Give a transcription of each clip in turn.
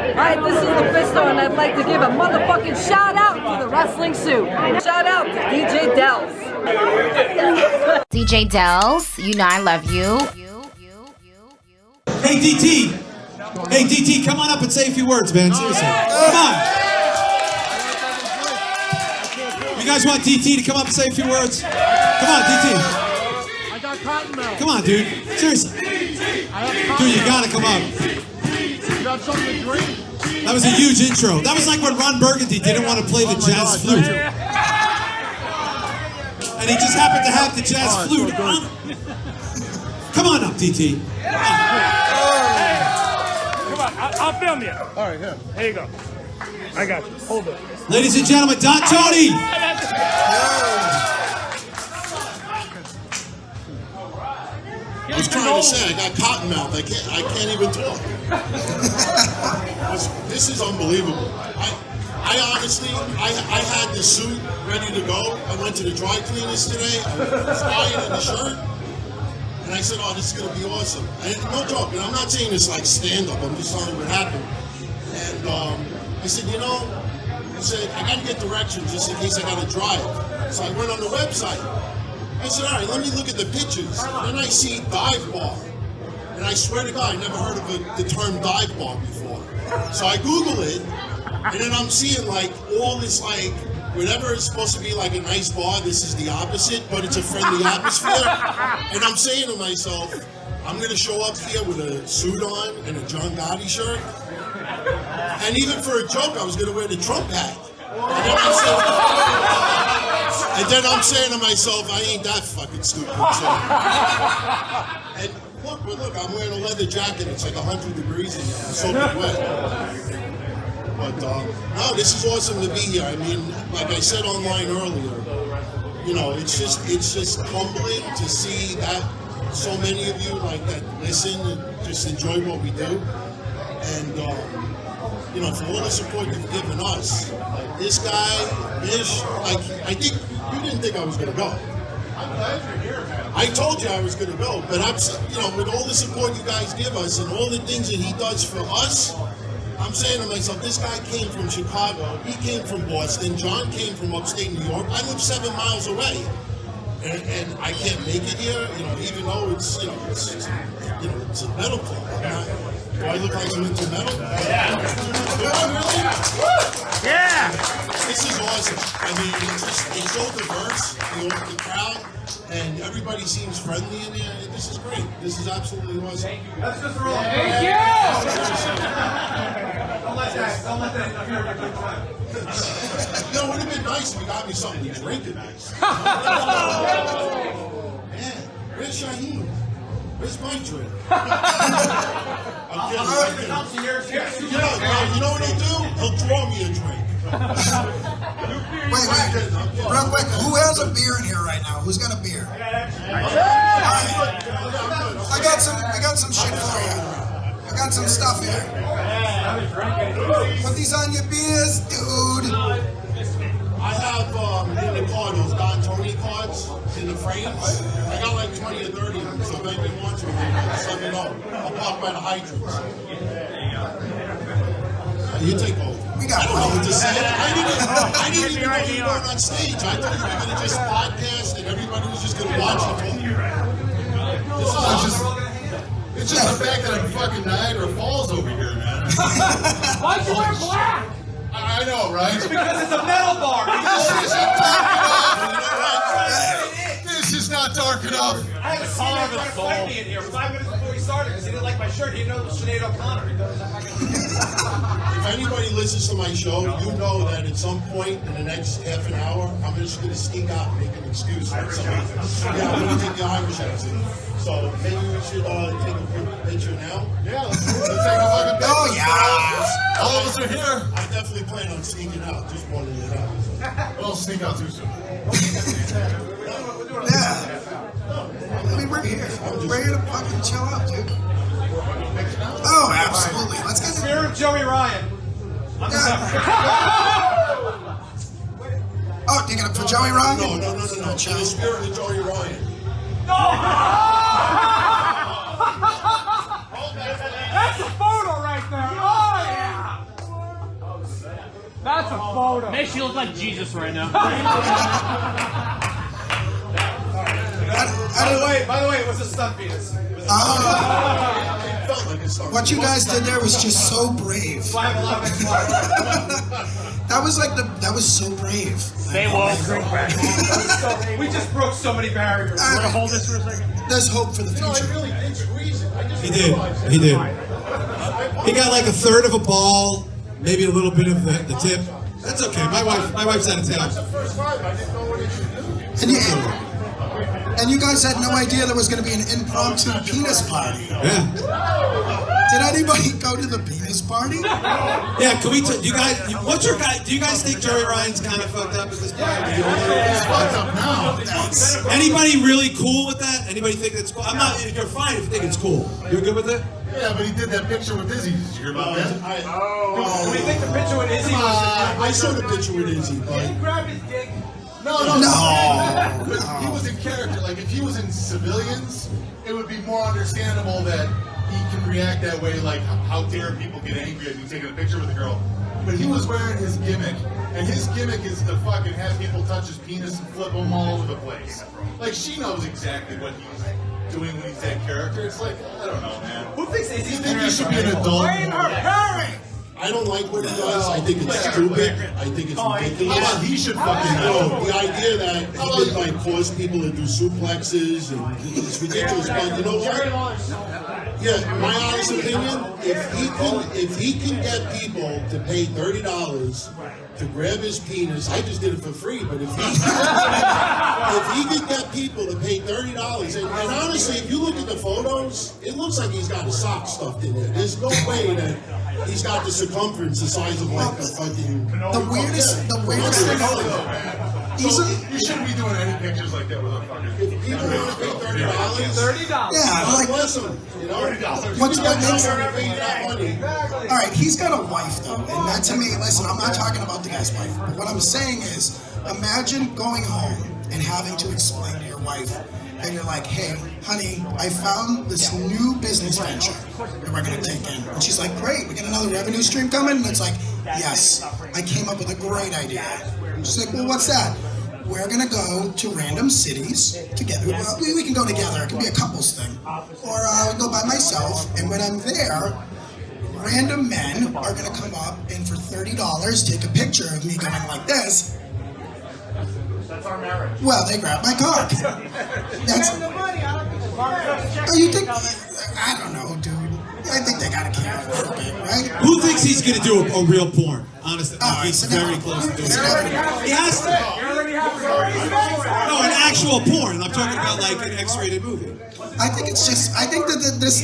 Alright, this is the Fisto, and I'd like to give a motherfucking shout out to the Wrestling Soup. Shout out to DJ Delz. DJ Delz, you know I love you. Hey DT! Hey DT, come on up and say a few words, man. Seriously. Come on! You guys want DT to come up and say a few words? Come on, DT. I got cotton mouth. Come on, dude. Seriously. Dude, you gotta come up. You got something to drink? That was a huge intro. That was like when Ron Burgundy didn't want to play the jazz flute. And he just happened to have the jazz flute on. Come on up, DT. Come on, I'll film you. All right, here. There you go. I got you. Hold it. Ladies and gentlemen, Don Tony. I was trying to say, I got cotton mouth. I can't even talk. This is unbelievable. I honestly, I had the suit ready to go. I went to the dry cleaners today. I was ironing the shirt. And I said, oh, this is going to be awesome. No joke, and I'm not saying this like stand-up. I'm just telling you what happened. And I said, I got to get directions just in case I got to drive. So I went on the website. I said, all right, let me look at the pictures. And then I see dive bar. And I swear to God, I never heard of the term dive bar before. So I Google it, and then I'm seeing like all this like, whatever is supposed to be like a nice bar, this is the opposite, but it's a friendly atmosphere. And I'm saying to myself, I'm gonna show up here with a suit on and a John Gotti shirt. And even for a joke, I was gonna wear the Trump hat. And then I'm saying to myself, I ain't that fucking stupid. So. And look, I'm wearing a leather jacket. It's like 100 degrees in here. I'm soaking wet. But no, this is awesome to be here. I mean, like I said online earlier, it's just humbling to see that so many of you like that listen and just enjoy what we do. And for all the support you've given us, like this guy, Mish, I think you didn't think I was gonna go. I told you I was gonna go, but with all the support you guys give us and all the things that he does for us, I'm saying to myself, this guy came from Chicago, he came from Boston, John came from upstate New York. I live 7 miles away, and I can't make it here, even though it's a metal club. Do I look like I'm into metal? Yeah. Yeah. This is awesome. I mean, it's so diverse, the crowd, and everybody seems friendly in here. This is great. This is absolutely awesome. Thank you. Let's just roll. Thank you. Don't let that interfere with your good time. It would have been nice if you got me something to drink at nice. Man, where's Shaheen? Where's my drink? I'm kidding. You know what he'll do? He'll draw me a drink. Wait, real quick, who has a beer in here right now? Who's got a beer? I got some shit for you. I got some stuff here. Put these on your beers, dude. I have in the car those Don Tony cards in the frames. I got like 20 or 30 of them, so if anybody wants them, just let me know. I'll park by the hydrants. You take over. I don't know what to say. I didn't even know you weren't on stage. I thought you were going to just podcast and everybody was just going to watch it. This is awesome. It's just the fact that I'm fucking Niagara Falls over here, man. Why'd you wear black? I know, right? It's because it's a metal bar. This is not dark enough. I had a caller trying to fight me in here 5 minutes before he started because he didn't like my shirt. He didn't know it was Sinead O'Connor. He thought it was If anybody listens to my show, you know that at some point in the next half an hour, I'm just going to sneak out and make an excuse. Like somebody, I'm going to take the Irish accent. So maybe we should take a quick picture now. Yeah, let's take a fucking picture. Oh yeah! All of us are here. I definitely plan on sneaking out. Just pointing it out. Don't sneak out too soon. Yeah. I mean, we're here. We're here to fucking chill out, dude. Oh, absolutely. Let's get the Spirit of Joey Ryan. Oh, you're gonna put Joey Ryan? No. In the spirit of Joey Ryan. That's a photo right there. Oh, yeah. That's a photo. Makes you look like Jesus right now. By the way, it was a stunt penis. What you guys did there was just so brave. That was so brave. Stay woke. We just broke so many barriers. Want to hold this for a second? There's hope for the future. He did. He did. He got like a third of a ball, maybe a little bit of the tip. That's okay. My wife's out of town. And you guys had no idea there was going to be an impromptu penis party. Yeah. Did anybody go to the penis party? Yeah. Can we? Do you guys? What's your guy? Do you guys think Joey Ryan's kind of fucked up at this point? He's fucked up now. Anybody really cool with that? Anybody think it's cool? I'm not. You're fine if you think it's cool. You're good with it? Yeah, but he did that picture with Izzy. Did you hear about that? Do we think the picture with Izzy was I saw the picture with Izzy, but Did he grab his dick? No. He was in character. Like, if he was in civilians, it would be more understandable that he can react that way. Like, how dare people get angry at you taking a picture with a girl? But he was wearing his gimmick, and his gimmick is to fucking have people touch his penis and flip him all over the place. Like, she knows exactly what he's doing when he's that character. It's like, I don't know, man. Who thinks Do you Izzy's think he should be an adult? I don't like what he does. I think it's stupid. I think it's ridiculous. How about he should fucking know? The idea that he could like cause people to do suplexes and it's ridiculous. But you know what? Yeah, my honest opinion, if he can get people to pay $30 to grab his penis, I just did it for free, but if he can get people to pay $30, and honestly, if you look at the photos, it looks like he's got a sock stuffed in there. There's no way that he's got the circumference the size of like a fucking... The weirdest thing. You shouldn't be doing any pictures like that with a fucking... If people want to pay $30, Yeah, like, bless them, you know? What's You what get makes somebody to pay you that money. all right, he's got a wife though, and that to me, listen, I'm not talking about the guy's wife, but what I'm saying is, imagine going home and having to explain to your wife, and you're like, hey, honey, I found this new business venture that we're gonna take in. And she's like, great, we got another revenue stream coming? And it's like, yes, I came up with a great idea. She's like, well, what's that? We're gonna go to random cities together. We can go together, it can be a couples thing. Or I'll go by myself, and when I'm there, random men are gonna come up and for $30 take a picture of me going like this. That's our marriage. Well, they grab my cock. That's. Oh, you think? I don't know, dude. I think they gotta keep it a little bit, right? Who thinks he's gonna do a real porn? Honestly, he's it's very inevitable. close to doing It's it. inevitable. He has to. No, an actual porn. I'm talking about like an X-rated movie. I think it's just. I think that this.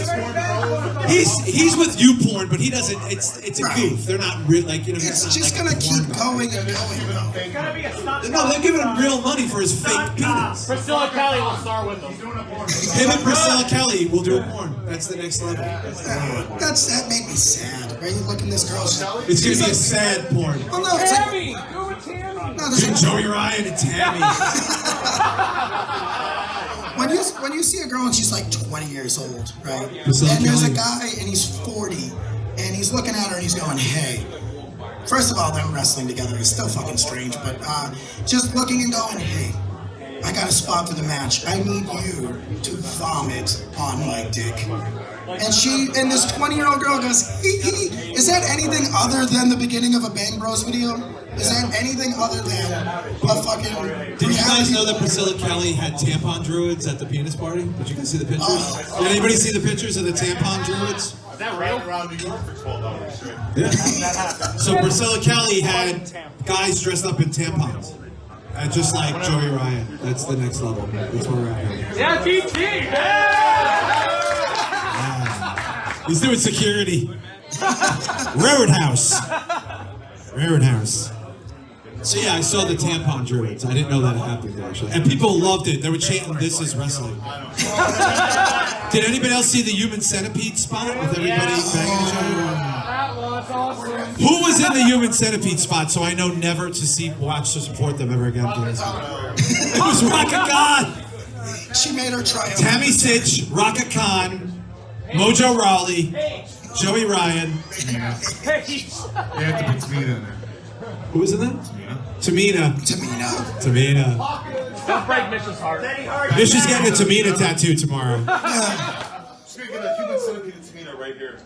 He's with you porn, but he doesn't. It's a Right. goof. They're not real. Like you know. It's not just like gonna a keep porn going and going. No, they're giving him real money for his fake penis. Priscilla Kelly will star with them. Him and Priscilla Kelly will do a porn. That's the next level. That made me sad. Right? You look at this girl. It's gonna be a sad porn. Oh no, it's like, Tammy! Do it, Tammy! no, there's a, Joey Ryan and Tammy. when you see a girl and she's like 20 years old, right? Priscilla And there's a Kelly. guy and he's 40 and he's looking at her and he's going, hey. First of all, them wrestling together is still fucking strange, but just looking and going, hey, I got a spot for the match. I need you to vomit on my dick. And this 20-year-old girl goes, hee hee. Is that anything other than the beginning of a Bang Bros video? Is that anything other than a fucking... Did you guys know that Priscilla Kelly had tampon druids at the penis party? Did you guys see the pictures? Did anybody see the pictures of the tampon druids? Is that real? Around New York for 12 hours straight. Yeah. So Priscilla Kelly had guys dressed up in tampons. Just like Joey Ryan. That's the next level. That's where we're at here. Yeah, DT! He's doing security. Roadhouse. Roadhouse. So yeah, I saw the tampon druids. I didn't know that happened actually. And people loved it. They were chanting, "This is wrestling." Did anybody else see the human centipede spot with everybody banging each other? That was awesome. Who was in the human centipede spot so I know never to watch to support them ever again? It was Raka Khan, She made her try it. Tammy Sitch, Raka Khan, Mojo Rawley, Joey Ryan. They have to put speed in there. Who was in that? Tamina. Don't break Mish's heart. Mish is getting a Tamina tattoo tomorrow. Just gonna get a Cuban centipede Tamina right here.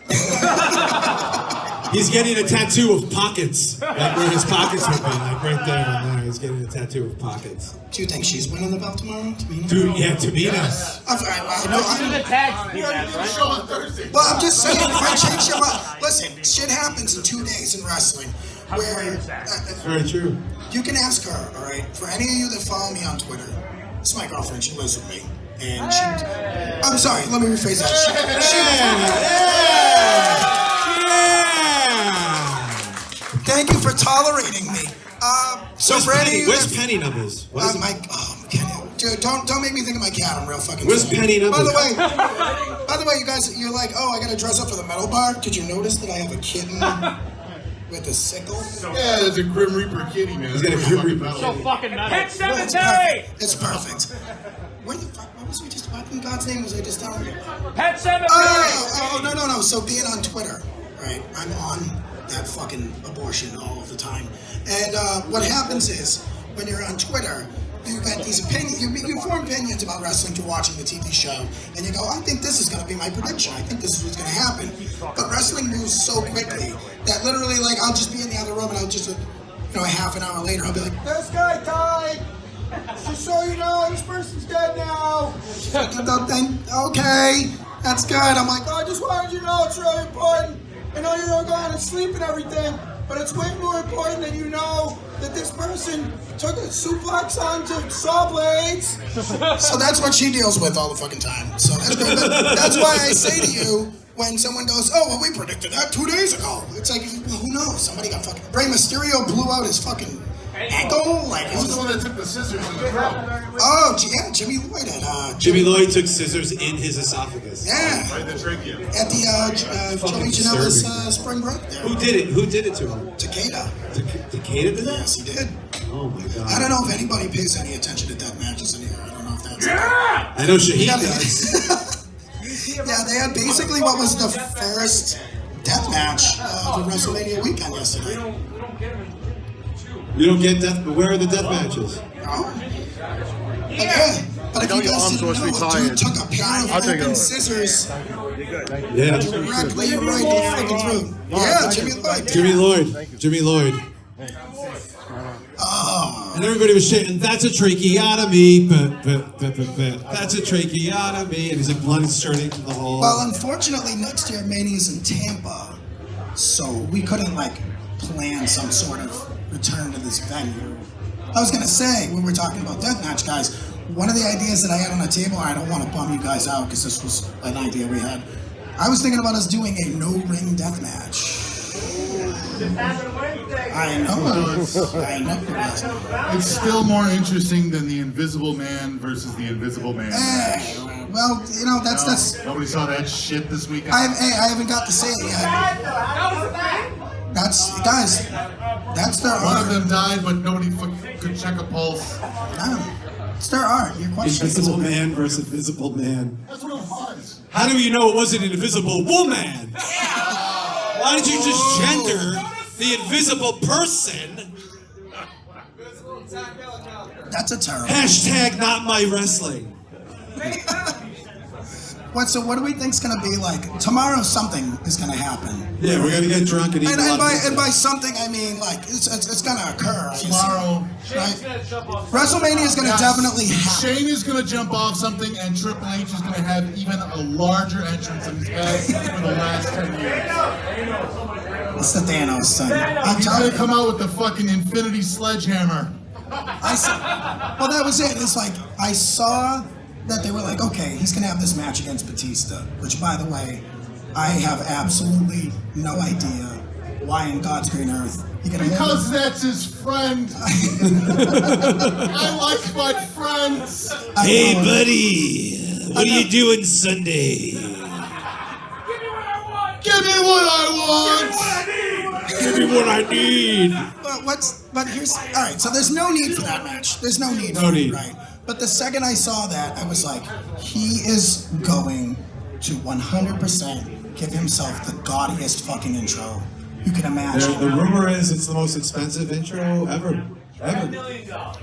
He's getting a tattoo of pockets, like where his pockets would be, like right there and there. He's getting a tattoo of pockets. Do you think she's winning the belt tomorrow, Tamina? Dude, yeah, Tamina. I know. The tag team match, right? Show on Thursday. Well, I'm just saying, if I change your mind, listen, shit happens in 2 days in wrestling. Where Very true. you can ask her, all right? For any of you that follow me on Twitter, this is my girlfriend. She lives with me, and she. I'm sorry. Let me rephrase that. Thank you for tolerating me. So for any of you, where's Penny numbers? What is it? Dude, don't make me think of my cat. I'm real fucking. Where's sorry. Penny numbers? By the way, you guys, you're like, oh, I gotta dress up for the metal bar. Did you notice that I have a kitten with a sickle? Yeah, there's a Grim Reaper kitty, man. He's got a Grim Reaper. So fucking nuts. Cemetery! It's perfect. Where the fuck? What was we just? What in God's name was I just telling you? Pet Cemetery! Oh, no. So being on Twitter, right? I'm on that fucking abortion all of the time. And what happens is, when you're on Twitter, you got these opinions, you form opinions about wrestling through watching the TV show, and you go, I think this is going to be my prediction. I think this is what's going to happen. But wrestling moves so quickly that literally, like, I'll just be in the other room, and I'll just, a half an hour later, I'll be like, This guy died! Just so you know, this person's dead now! okay, that's good. I'm like, I just wanted you to know it's really important. I know you're all going to sleep and everything, but it's way more important that you know that this person took a suplex onto saw blades. So that's what she deals with all the fucking time. So that's why I say to you, when someone goes, oh, well, we predicted that 2 days ago. It's like, well, who knows? Somebody got fucking... Rey Mysterio blew out his fucking ankle. Like, Who's the one that took the scissors in the throat? Oh, yeah, Jimmy Lloyd had... Jimmy Lloyd took scissors in his esophagus. Yeah. Right, the trachea. At the Joey Janela's spring break there. Who did it? Who did it to him? Takeda. Takeda did that? Yes, he did. Oh my god. I don't know if anybody pays any attention to death matches in here. I don't know if that's... I know Shahid does. Yeah, they had basically what was the first death match of the WrestleMania weekend yesterday. You don't get death, but where are the death matches? No. But if you guys didn't know, a dude took a pair of open scissors Yeah. directly right in the fucking throat. Yeah, Jimmy Lloyd. Oh. And everybody was chanting, that's a tracheotomy, that's a tracheotomy. And he's like, blood is starting from the hole. Well, unfortunately, next year Mania's in Tampa, so we couldn't plan some sort of return to this venue. I was gonna say, when we're talking about deathmatch, guys, one of the ideas that I had on the table, I don't want to bum you guys out because this was an idea we had. I was thinking about us doing a no-ring deathmatch. I know. It's still more interesting than the Invisible Man versus the Invisible Man match. Well, that's... Nobody saw that shit this weekend? I haven't got to say it yet. That's their art. One of them died, but nobody could check a pulse. No, it's their art. Your question. Invisible Man versus Invisible Man. That's what it was. How do you know it wasn't an invisible woman? Why did you just gender the invisible person? That's a terrible. Hashtag not my wrestling. So what do we think's gonna be like? Tomorrow something is gonna happen. Yeah, we're gonna get drunk and eat. And by something I mean it's gonna occur. Tomorrow. Right? WrestleMania is gonna definitely happen. Shane is gonna jump off something, and Triple H is gonna have even a larger entrance than he's had for the last 10 years. It's the Thanos thing. He's gonna come out with the fucking Infinity Sledgehammer. Well, that was it. It's like I saw that they were like, okay, he's gonna have this match against Batista, which, by the way, I have absolutely no idea why in God's green earth he can. Because that's his friend. I like my friends. Hey, buddy, what are you doing Sunday? Give me what I want. Give me what I need. But here's all right. So there's no need for that match. There's no need. No need. Right. But the second I saw that, I was like, he is going to 100% give himself the gaudiest fucking intro you can imagine. The rumor is it's the most expensive intro ever. $10 million. Are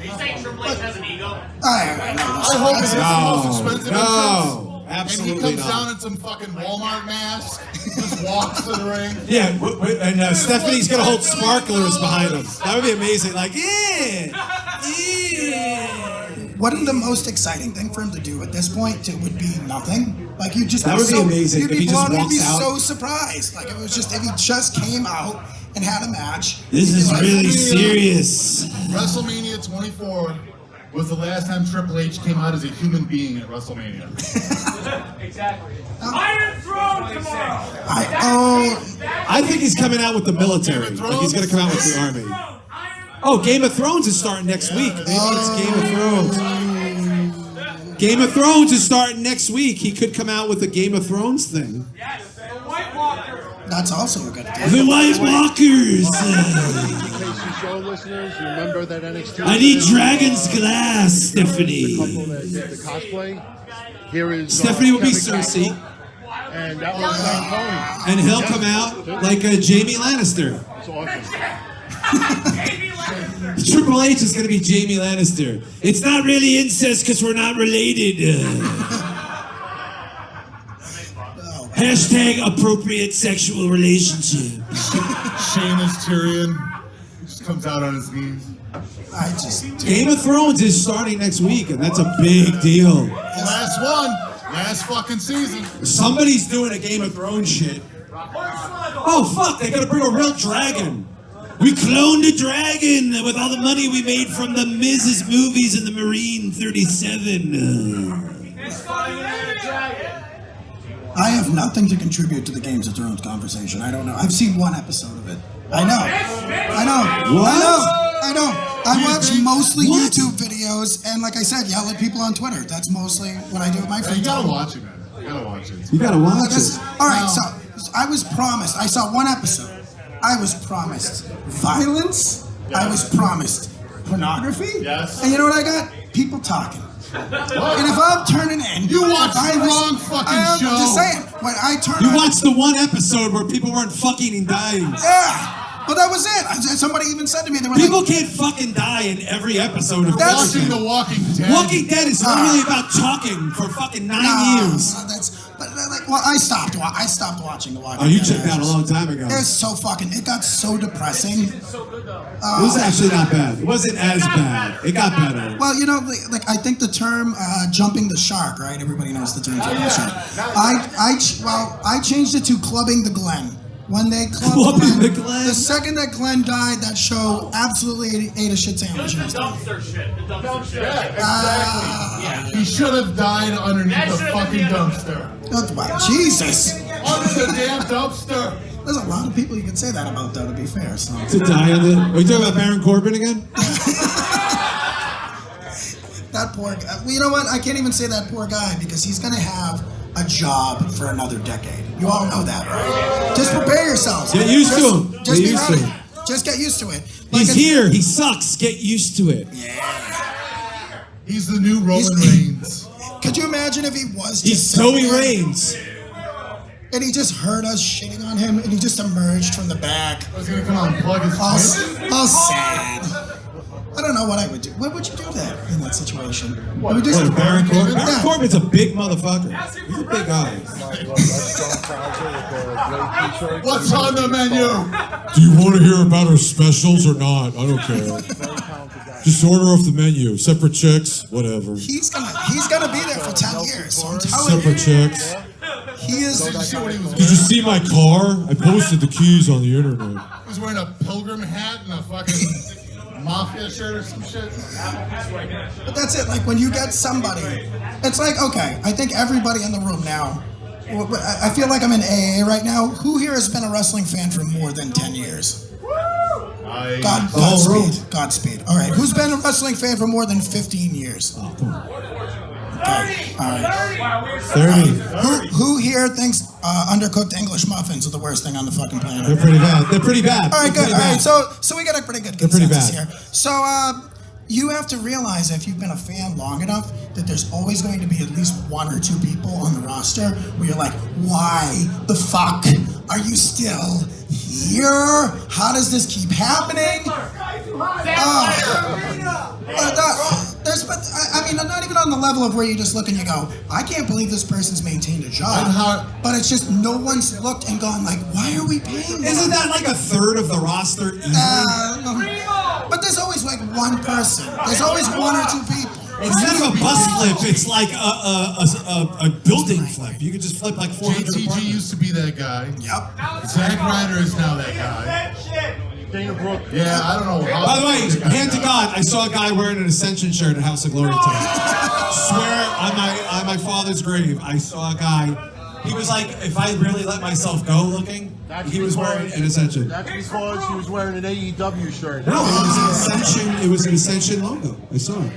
you saying Triple H has an ego? I hope it's the most expensive No, entrance. absolutely And he comes not. down in some fucking Walmart mask, just walks to the ring. Yeah, and Stephanie's gonna hold sparklers behind him. That would be amazing. Like, Wouldn't the most exciting thing for him to do at this point would be nothing? Like you just That would be amazing You'd if be he just blown, walks you'd be out. so surprised. Like if he just came out and had a match. This You'd be is like, really serious. WrestleMania 24 was the last time Triple H came out as a human being at WrestleMania. Exactly. Iron Throne tomorrow. I think he's coming out with the military. Like he's gonna come out with the army. Oh, Game of Thrones is starting next week. Maybe it's Game of Thrones. Game of Thrones is starting next week. He could come out with a Game of Thrones thing. Yes, the White Walker. That's also a good idea. The White Walkers. Show listeners, remember that NXT. I need Dragon's Glass, Stephanie. Couple that did the cosplay. Here is Stephanie will be Kevin Cersei. Campbell, and that was Tony. And he'll come out like a Jamie Lannister. It's awesome. Triple H is going to be Jamie Lannister. It's not really incest because we're not related. Hashtag appropriate sexual relationship. Shane is Tyrion. Just comes out on his knees. Game of Thrones is starting next week, and that's a big deal. Last one. Last fucking season. Somebody's doing a Game of Thrones shit. Oh, fuck, they gotta bring a real dragon. We cloned a dragon with all the money we made from the Mrs. movies and the Marine 37. I have nothing to contribute to the Games of Thrones conversation. I don't know. I've seen one episode of it. I know. I watch mostly YouTube videos, and like I said, yell at people on Twitter. That's mostly what I do with my free time. You gotta watch it, man. You gotta watch it. You gotta watch it. All right, so I was promised. I saw one episode. I was promised violence. I was promised pornography. Yes. And you know what I got? People talking. And if I'm turning in, You watched the wrong fucking show. I'm just saying, when I turn You on, watched the one episode where people weren't fucking and dying. yeah. Well, that was it. Somebody even said to me, they were People like, can't fucking die in every episode of That's- Watching Verson. The Walking Dead. Walking Dead is literally about talking for fucking 9 years. I stopped watching The Walking Dead. Oh, you checked out a long time ago. It was so it got so depressing. It was actually not bad. It wasn't as bad. It got better. Well, you know, like I think the term "jumping the shark," right? Everybody knows the term "jumping the shark." I changed it to "clubbing the Glen." When they Clubbing the Glen. The second that Glenn died, that show absolutely ate a shit sandwich. The dumpster shit. The dumpster shit. Exactly. He should have died underneath the fucking dumpster. Wow, Jesus! Under the damn dumpster. There's a lot of people you could say that about, though. To be fair, so. To die on the. Are you talking about Baron Corbin again? That poor guy. Well, you know what? I can't even say that poor guy because he's gonna have a job for another decade. You all know that, right? Just prepare yourselves. Get used to him. Just Get be used to ready. him. Just get used to it. He's here. He sucks. Get used to it. He's the new Roman Reigns. Could you imagine if he was just He's sitting Zoe there Reigns. and he just heard us shitting on him and he just emerged from the back? I was gonna come out and plug his All pipe. sad. I don't know what I would do. What would you do that in that situation? I would just, What, Baron Corbin? Baron Yeah. Corbin's a big motherfucker. He's a big guy. What's on the menu? Do you want to hear about our specials or not? I don't care. Just order off the menu. Separate checks, whatever. He's gonna be there for 10 years. So I'm telling Separate checks. you, he is. Did you see what he was Did you wearing? see my car? I posted the keys on the internet. He was wearing a pilgrim hat and a fucking mafia shirt or some shit. But that's it. Like when you get somebody, it's like, okay, I think everybody in the room now. I feel like I'm in AA right now. Who here has been a wrestling fan for more than 10 years? Godspeed. All right. Who's been a wrestling fan for more than 15 years? Oh, come on. Okay. All right. 30. Who here thinks undercooked English muffins are the worst thing on the fucking planet? They're pretty bad. They're pretty bad. All right, They're good. pretty All right, bad. so we got a pretty good They're pretty consensus bad. here. So you have to realize if you've been a fan long enough that there's always going to be at least 1 or 2 people on the roster where you're like, why the fuck are you still here? How does this keep happening? I mean, I'm not even on the level of where you just look and you go, I can't believe this person's maintained a job. But it's just no one's looked and gone like, why are we paying them? Isn't that like a third of the roster easily? But there's always like one person. There's always 1 or 2 people. Instead of a bus flip, it's like a building flip. You could just flip like 400 JTG apartments. used to be that guy. Yep. Zack Ryder is now that guy. Dana Brooke. Yeah, I don't know how. By the way, hand to God, I saw a guy wearing an Ascension shirt at House of Glory today. Swear on my father's grave, I saw a guy. He was like, if I really let myself go looking, he was wearing an Ascension. That's because he was wearing an AEW shirt. No, it was an Ascension. It was an Ascension logo. I saw it.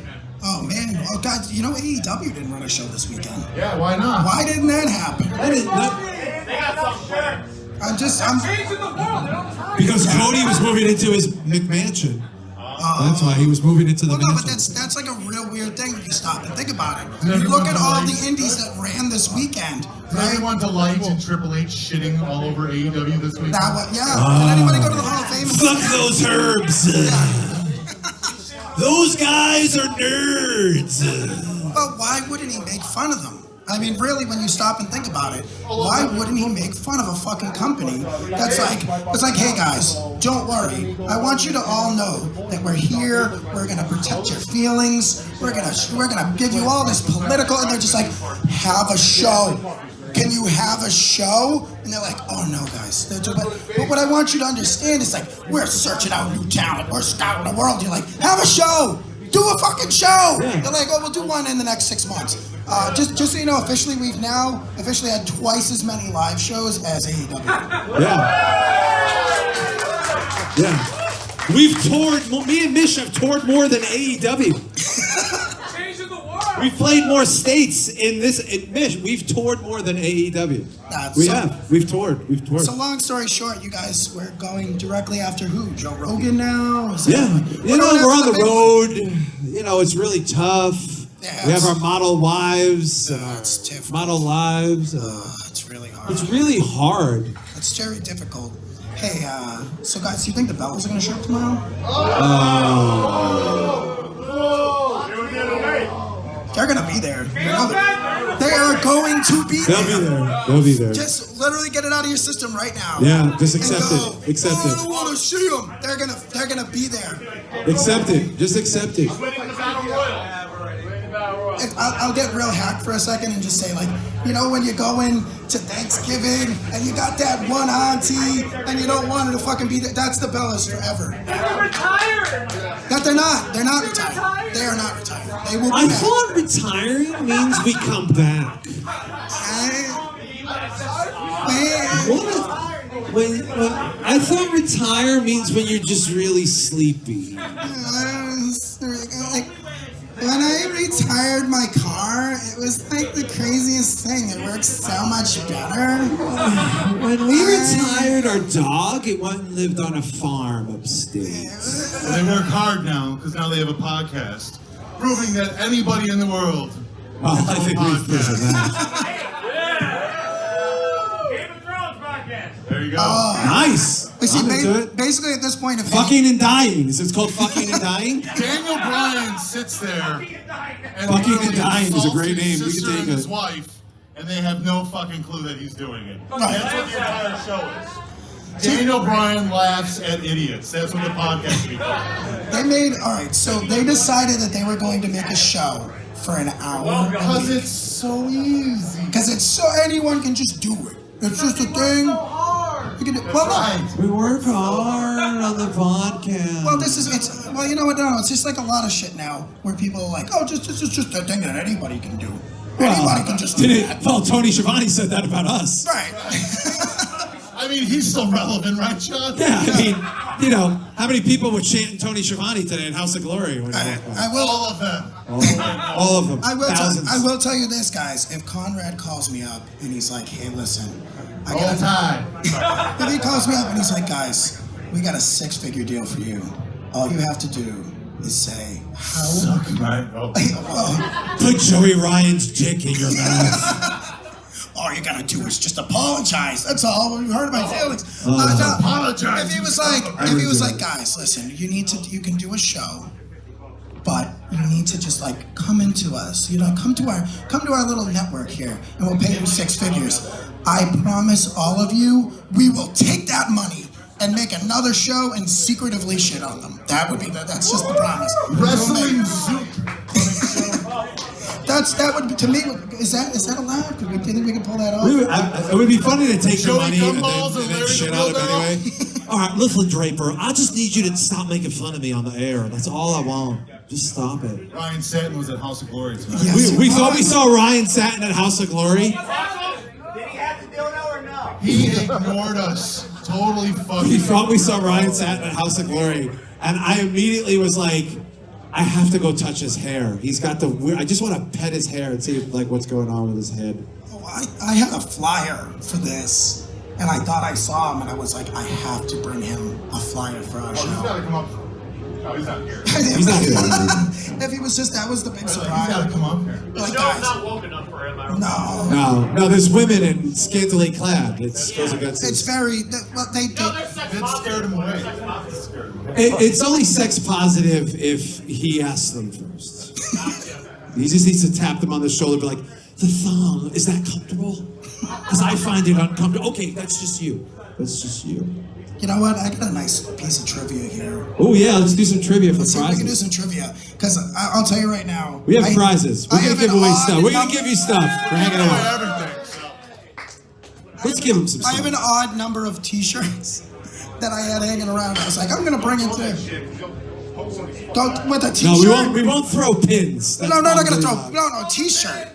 Oh man, oh god, you know AEW didn't run a show this weekend. Yeah, why not? Why didn't that happen? They got some shirts. I'm Changing the world. Because Cody was moving into his McMansion. That's why he was moving into the well, no, mansion. but that's like a real weird thing when you stop and think about it. You look at all the indies that ran this weekend. Did everyone delight in Triple H shitting all over AEW this week? Did anybody go to the Hall of Fame? Fuck those herbs. Those guys are nerds. But why wouldn't he make fun of them? I mean, really, when you stop and think about it, why wouldn't he make fun of a fucking company that's like, it's like, hey guys, don't worry. I want you to all know that we're here. We're gonna protect your feelings. We're gonna give you all this political, and they're just like, have a show. Can you have a show? And they're like, oh no, guys. But what I want you to understand is like, we're searching out new talent. We're scouting the world. You're like, have a show. Do a fucking show. They're like, oh, we'll do one in the next 6 months. Just so you know, officially, we've now had twice as many live shows as AEW. Yeah. We've toured, me and Mish have toured more than AEW. We've played more states in Mish, we've toured more than AEW. We've toured. So long story short, you guys, we're going directly after who? Joe Rogan now? Yeah. You know, we're on the road. You know, it's really tough. Yeah, we have our model wives. It's model lives. It's really hard. It's really hard. It's very difficult. Hey, so guys, do you think the Bellas are going to show up tomorrow? They're going to be there. They are going to be there. They'll be there. Just literally get it out of your system right now. Yeah, just accept it. Accept it. I don't want to see them. They're gonna be there. Accept it. Just accept it. I'll get real hack for a second and just say, like, you know, when you're going to Thanksgiving and you got that one auntie and you don't want her to fucking be there, that's the Bellas forever. They're retired. That they're not retired. They are not retired. They will be I back. thought retiring means we come back. I thought retire means when you're just really sleepy. Like, when I retired my car, it was like the craziest thing. It works so much better. When we retired our dog, it went and lived on a farm upstate. Well, they work hard now because now they have a podcast proving that anybody in the world. Well, I think we've proven that. There you go. Nice. See, I'm into it. basically at this point, Fucking and Dying. Is it called Fucking and Dying? Daniel Bryan sits there. And Fucking and Dying is a great name. His You sister can and take his it. wife, and they have no fucking clue that he's doing it. That's what the entire show is. Daniel Bryan laughs at idiots. That's what the podcast is called. So they decided that they were going to make a show for an hour. Because it's so easy. Because it's so anyone can just do it. It's just a thing. You can do, We work hard on the podcast. Well, you know what? No, it's just like a lot of shit now where people are like, oh, just a thing that anybody can do. Anybody can just do that. Well, Tony Schiavone said that about us. Right. I mean, he's still relevant, right, John? Yeah, I mean, you know, how many people were chanting Tony Schiavone today in House of Glory? When I will. All of them. All of them. I Thousands. will tell you this, guys. If Conrad calls me up and he's like, hey, listen. All time. If he calls me up and he's like, guys, we got a 6-figure deal for you. All you have to do is say, how... Suck my... Put Joey Ryan's dick in your mouth. All you gotta do is just apologize. That's all. You hurt my feelings. Apologize. If he was like, guys, listen, you can do a show, but you need to just like come into us. You know, come to our little network here, and we'll pay you 6 figures. I promise all of you, we will take that money and make another show and secretively shit on them. That's just the promise. Wrestling Soup. That would be, to me. Is that allowed? Do you think we can pull that off? It would be funny to take the Joey money and Gumballs and then Larry shit the out of Real it anyway. All right, listen, Draper. I just need you to stop making fun of me on the air. That's all I want. Just stop it. Ryan St was at House of Glory tonight. Yes, We thought we saw Ryan Satin at House of Glory. Did he have to dildo or no? He ignored us. Totally fucking. We thought we saw Ryan Satin at House of Glory, and I immediately was like, I have to go touch his hair. He's got the weird. I just want to pet his hair and see like what's going on with his head. Oh, I had a flyer for this, and I thought I saw him, and I was like, I have to bring him a flyer for our show. He's gotta come up. No, he's not here. He's not here. If he was just, that was the big He's surprise. gotta come up here. Like, The show's not woke enough for him. I don't know. No. No, there's women in scantily clad. It goes against It's his. very, well, they No, there's sex That positive. scared him away. Sex positive. Scared him away. It's only sex positive if he asks them first. He just needs to tap them on the shoulder and be like, the thong, is that comfortable? Because I find it uncomfortable. Okay, that's just you. That's just you. You know what? I got a nice piece of trivia here. Oh yeah, let's do some trivia for Let's see if we can do prizes. some trivia. Because I'll tell you right now. We have prizes. We're gonna give away stuff. We're gonna give you stuff for hanging out. Everything. Let's give him some I have stuff. an odd number of T-shirts that I had hanging around. I was like, I'm gonna bring it too. Don't with a T-shirt. No, we won't throw pins. That's No, not probably gonna not. throw. No, T-shirt.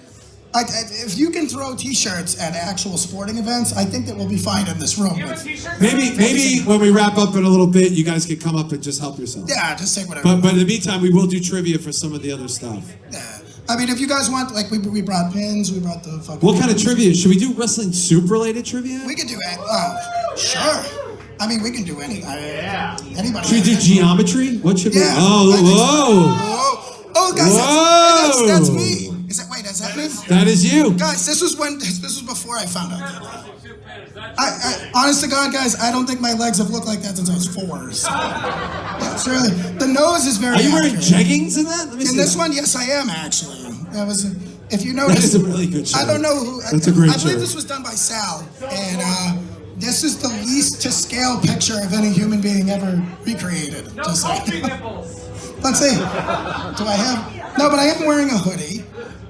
If you can throw T-shirts at actual sporting events, I think that we'll be fine in this room. You have a t-shirt? Maybe when we wrap up in a little bit, you guys can come up and just help yourself. Yeah, just say whatever. But in the meantime, we will do trivia for some of the other stuff. Yeah. I mean, if you guys want, like, we brought pins, we brought the fucking. What kind of trivia? Should we do wrestling soup related trivia? We can do it. Oh, sure. I mean, we can do any. Anybody. Should we do geometry? What should we? Yeah. Oh, Oh, guys, Whoa. that's me. Is that is that me? that is you. Guys, this was before I found out. I honest to God, guys, I don't think my legs have looked like that since I was 4. So, yeah, it's really, the nose is very. Are you wearing accurate. jeggings in that? Let me see In this that. one, yes, I am actually. That was, if you That notice. is a really good shirt. I don't know who. That's a great I believe shirt. this was done by Sal, and this is the least to scale picture of any human being ever recreated. No Just like- coffee nipples. Let's see. Do I have? No, but I am wearing a hoodie,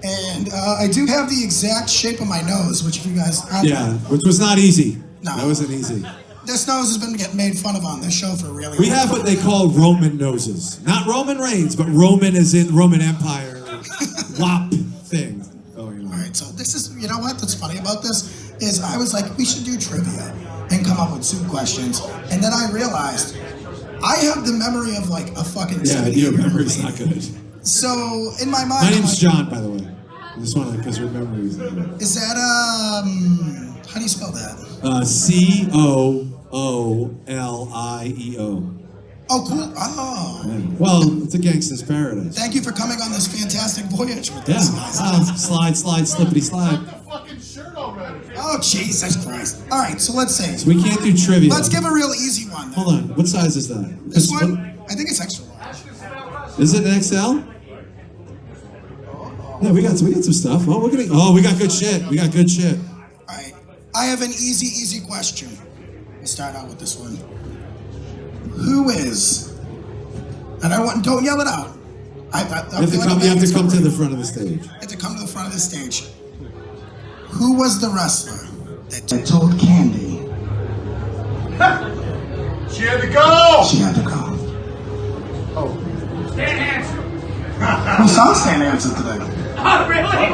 and I do have the exact shape of my nose, which if you guys. Yeah, which was not easy. No. That wasn't easy. This nose has been getting made fun of on this show for a really. We long have what time. they call Roman noses. Not Roman Reigns, but Roman as in Roman Empire. WAP thing going on. All right, so this is, you know what? That's funny about this is I was like, we should do trivia and come up with soup questions, and then I realized I have the memory of like a fucking. Yeah, 70 your memory's not good. So in my mind, My I'm name's like, John, by the way. I just want to, because your memory is not good. Is that how do you spell that? COOLIEO. Oh, cool. Oh, Well, it's a gangster's paradise. thank you for coming on this fantastic voyage with Yeah. us, guys. Slide, slippity slide. Fucking shirt already. Oh, Jesus Christ. All right, so let's see. So we can't do trivia. Let's give a real easy one. Then. Hold on. What size is that? This Is- one, I think it's extra large. Is it an XL? Yeah, we got some stuff. Oh, we got good shit. We got good shit. All right, I have an easy question. We'll start out with this one. Who is? And don't yell it out. You have to come to the front of the stage. You have to come to the front of the stage. Who was the wrestler that told Candy She had to go. she had to go? Stan Hansen. We saw Stan Hansen today. Oh, really?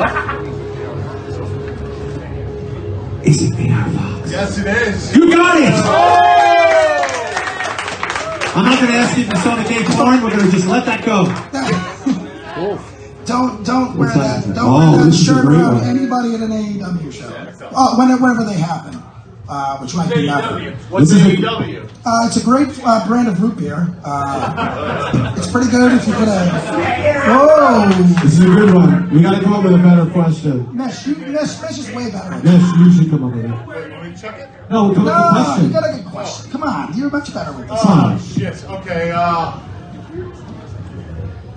Is it me, Arthur? Yes, it is. You got it! I'm not going to ask you if you saw the gay porn. We're going to just let that go. Don't wear What's that? that. Don't Oh, wear that this is a shirt great around one. anybody at an AEW show. Oh, whenever they happen, which might be never. What's This is a- AEW? It's a great brand of root beer. It's pretty good if you put a... Whoa! This is a good one. We gotta come up with a better question. Mish is way better. Mish, you should come up with it. No, come up with a question. You got a good question. Come on, you're much better with this. Oh, shit. Okay,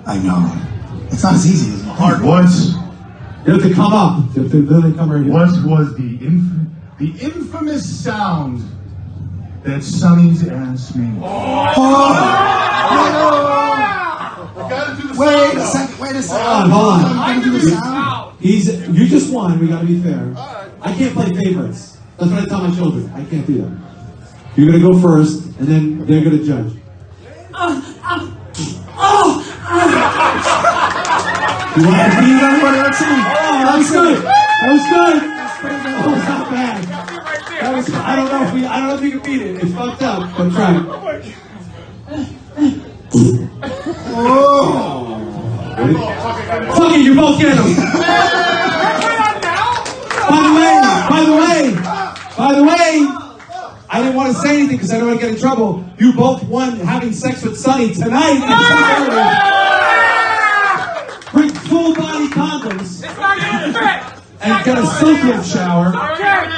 I know. It's not as easy as hard ones. You have to come up. You have to literally come right here. What was the infamous sound that Sonny's ass made? Wait a second. Hold on. You just won. We gotta be fair. I can't play favorites. That's what I tell my children. I can't do that. You're gonna go first, and then they're gonna judge. You want to beat everybody? Let's see. That was good. That was good. That was not bad. That was. I don't know if you can beat it. It's fucked up, but try it. Fuck it, you both get him. By the way, I didn't want to say anything because I don't want to get in trouble. You both won having sex with Sonny tonight. Bring full body condoms. And get a silken shower. John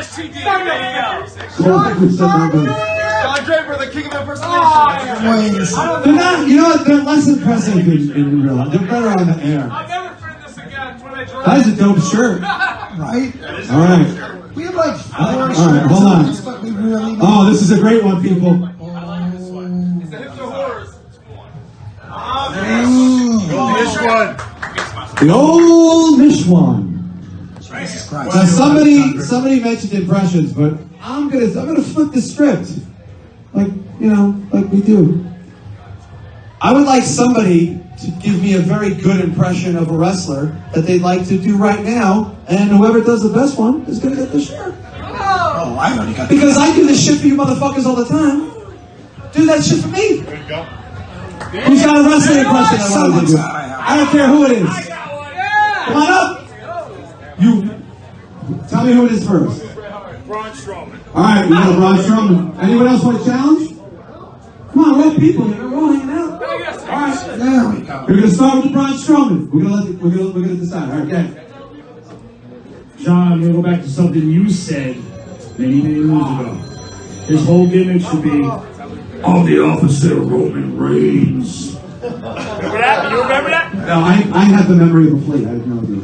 Draper, the king of impersonation. They're not, you know what? They're less impressive in real life. They're better on the air. I'll never print this again. That is a dope shirt. Right? All right. We have like 4 All right, hold on. but we really Oh, this is a great one, people. It's the hips of horrors. This one. The old Mish one. Jesus Christ. Now somebody mentioned impressions, but I'm gonna flip the script, like we do. I would like somebody to give me a very good impression of a wrestler that they'd like to do right now, and whoever does the best one is gonna get the shirt. Oh, I already got Because I do this shit for you motherfuckers all the time. Do that shit for me. There you go. Who's got a wrestling impression I want to do? I don't care who it is. Come on up. You tell me who it is first. Braun Strowman. All right, we got Braun Strowman. Anyone else want to challenge? Come on, we're all people here. We're all hanging out. All right, There we go. we're gonna start with Braun Strowman. We're gonna decide. All right, okay. John, I'm gonna go back to something you said many moons ago. His whole gimmick should be, I'm the opposite of Roman Reigns. Remember that? You remember that? No, I had the memory of a flea. I had no idea.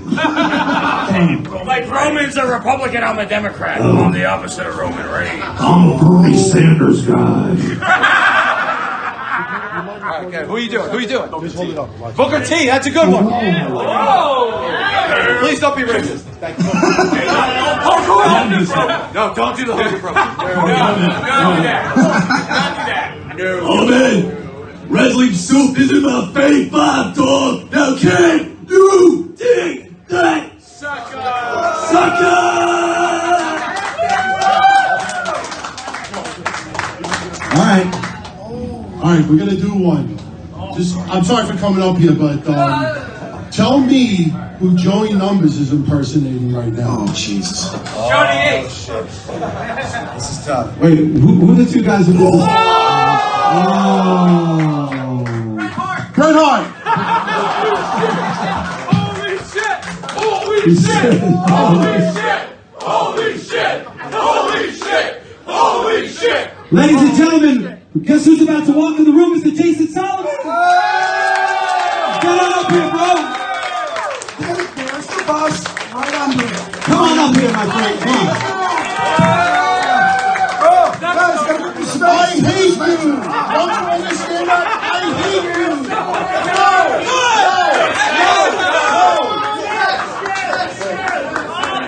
Like Roman's a Republican, I'm a Democrat. I'm the opposite of Roman Reigns. I'm a Bernie Sanders guy. Okay, who are you doing? Just hold it up. Booker T, that's a good one. Please don't be racist. Thank you. No, don't do the Hogan Bro. Don't do that. Oh man, Wrestling Soup isn't my fake 5, dog. Now can you dig that? Sucker! All right, we're gonna do one. I'm sorry for coming up here, but tell me who Joey Numbers is impersonating right now. Oh, Jesus. Johnny H. This is tough. Wait, who are the two guys who did this? Oh. Bret Hart. Holy shit! Holy He shit! said- Holy shit! Holy shit! Holy shit! Holy shit! Ladies and gentlemen, guess who's about to walk in the room? Mr. Jason Solomon. Get on up here, bro. There's the bus right under it. Come on up here, my friend. Come on. Guys, gotta put the space. I hate you. Don't you understand that? I hate you.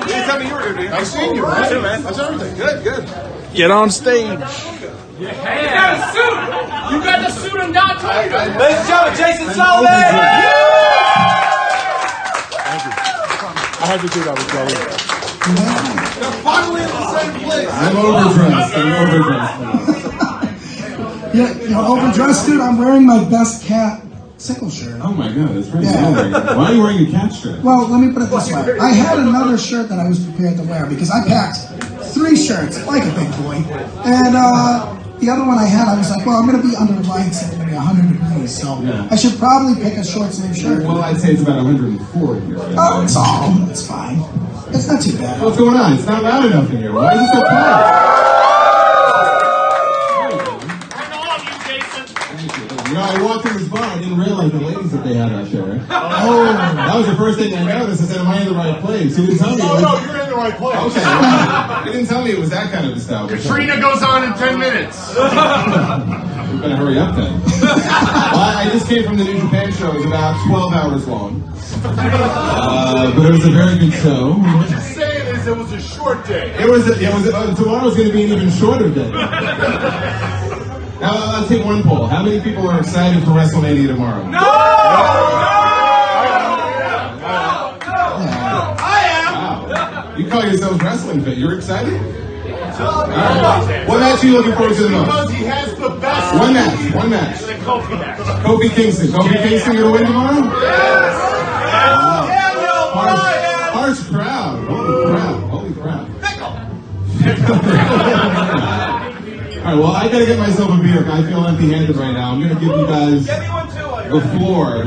You tell me you were here, dude. I seen you, right? Too, man. That's everything. Good. Get on stage. You got a suit! You got the suit and not tight! Ladies and gentlemen, Jason Solomon! I had to do that with Joey. They're finally in the same place. I'm overdressed. Yeah, you're overdressed, dude. I'm wearing my best cat sickle shirt. Oh my God, that's right. Yeah. Why are you wearing a cat strip? Well, let me put it this way. I had another shirt that I was prepared to wear because I packed 3 shirts, like a big boy. And the other one I had, I was like, well, I'm going to be under lights and it's going to be 100 degrees, so I should probably pick a short sleeve shirt. Well, I'd say it's about 104 here. Oh, it's all. It's fine. It's not too bad. What's going on? It's not loud enough in here. Why is it so quiet? You know, I walked in this bar, I didn't realize the ladies that they had out there. Oh, that was the first thing I noticed. I said, am I in the right place? He didn't tell me. Oh, no, you're in the right place. Okay. He didn't tell me it was that kind of establishment. Katrina goes on in 10 minutes. We better hurry up then. Well, I just came from the New Japan show. It was about 12 hours long. But it was a very good show. What you're saying is it was a short day. Tomorrow's going to be an even shorter day. Now, let's take one poll. How many people are excited for WrestleMania tomorrow? No! I am! Wow. You call yourselves wrestling fit. You're excited? Right. What match are you looking forward to the most? Because he has the best. One match. The Kofi match. Kofi Kingston. Kofi Kingston going to win tomorrow? Yes! Harsh crowd. Holy crowd. All right, well, I gotta get myself a beer. I feel empty-handed right now. I'm gonna give you guys the floor,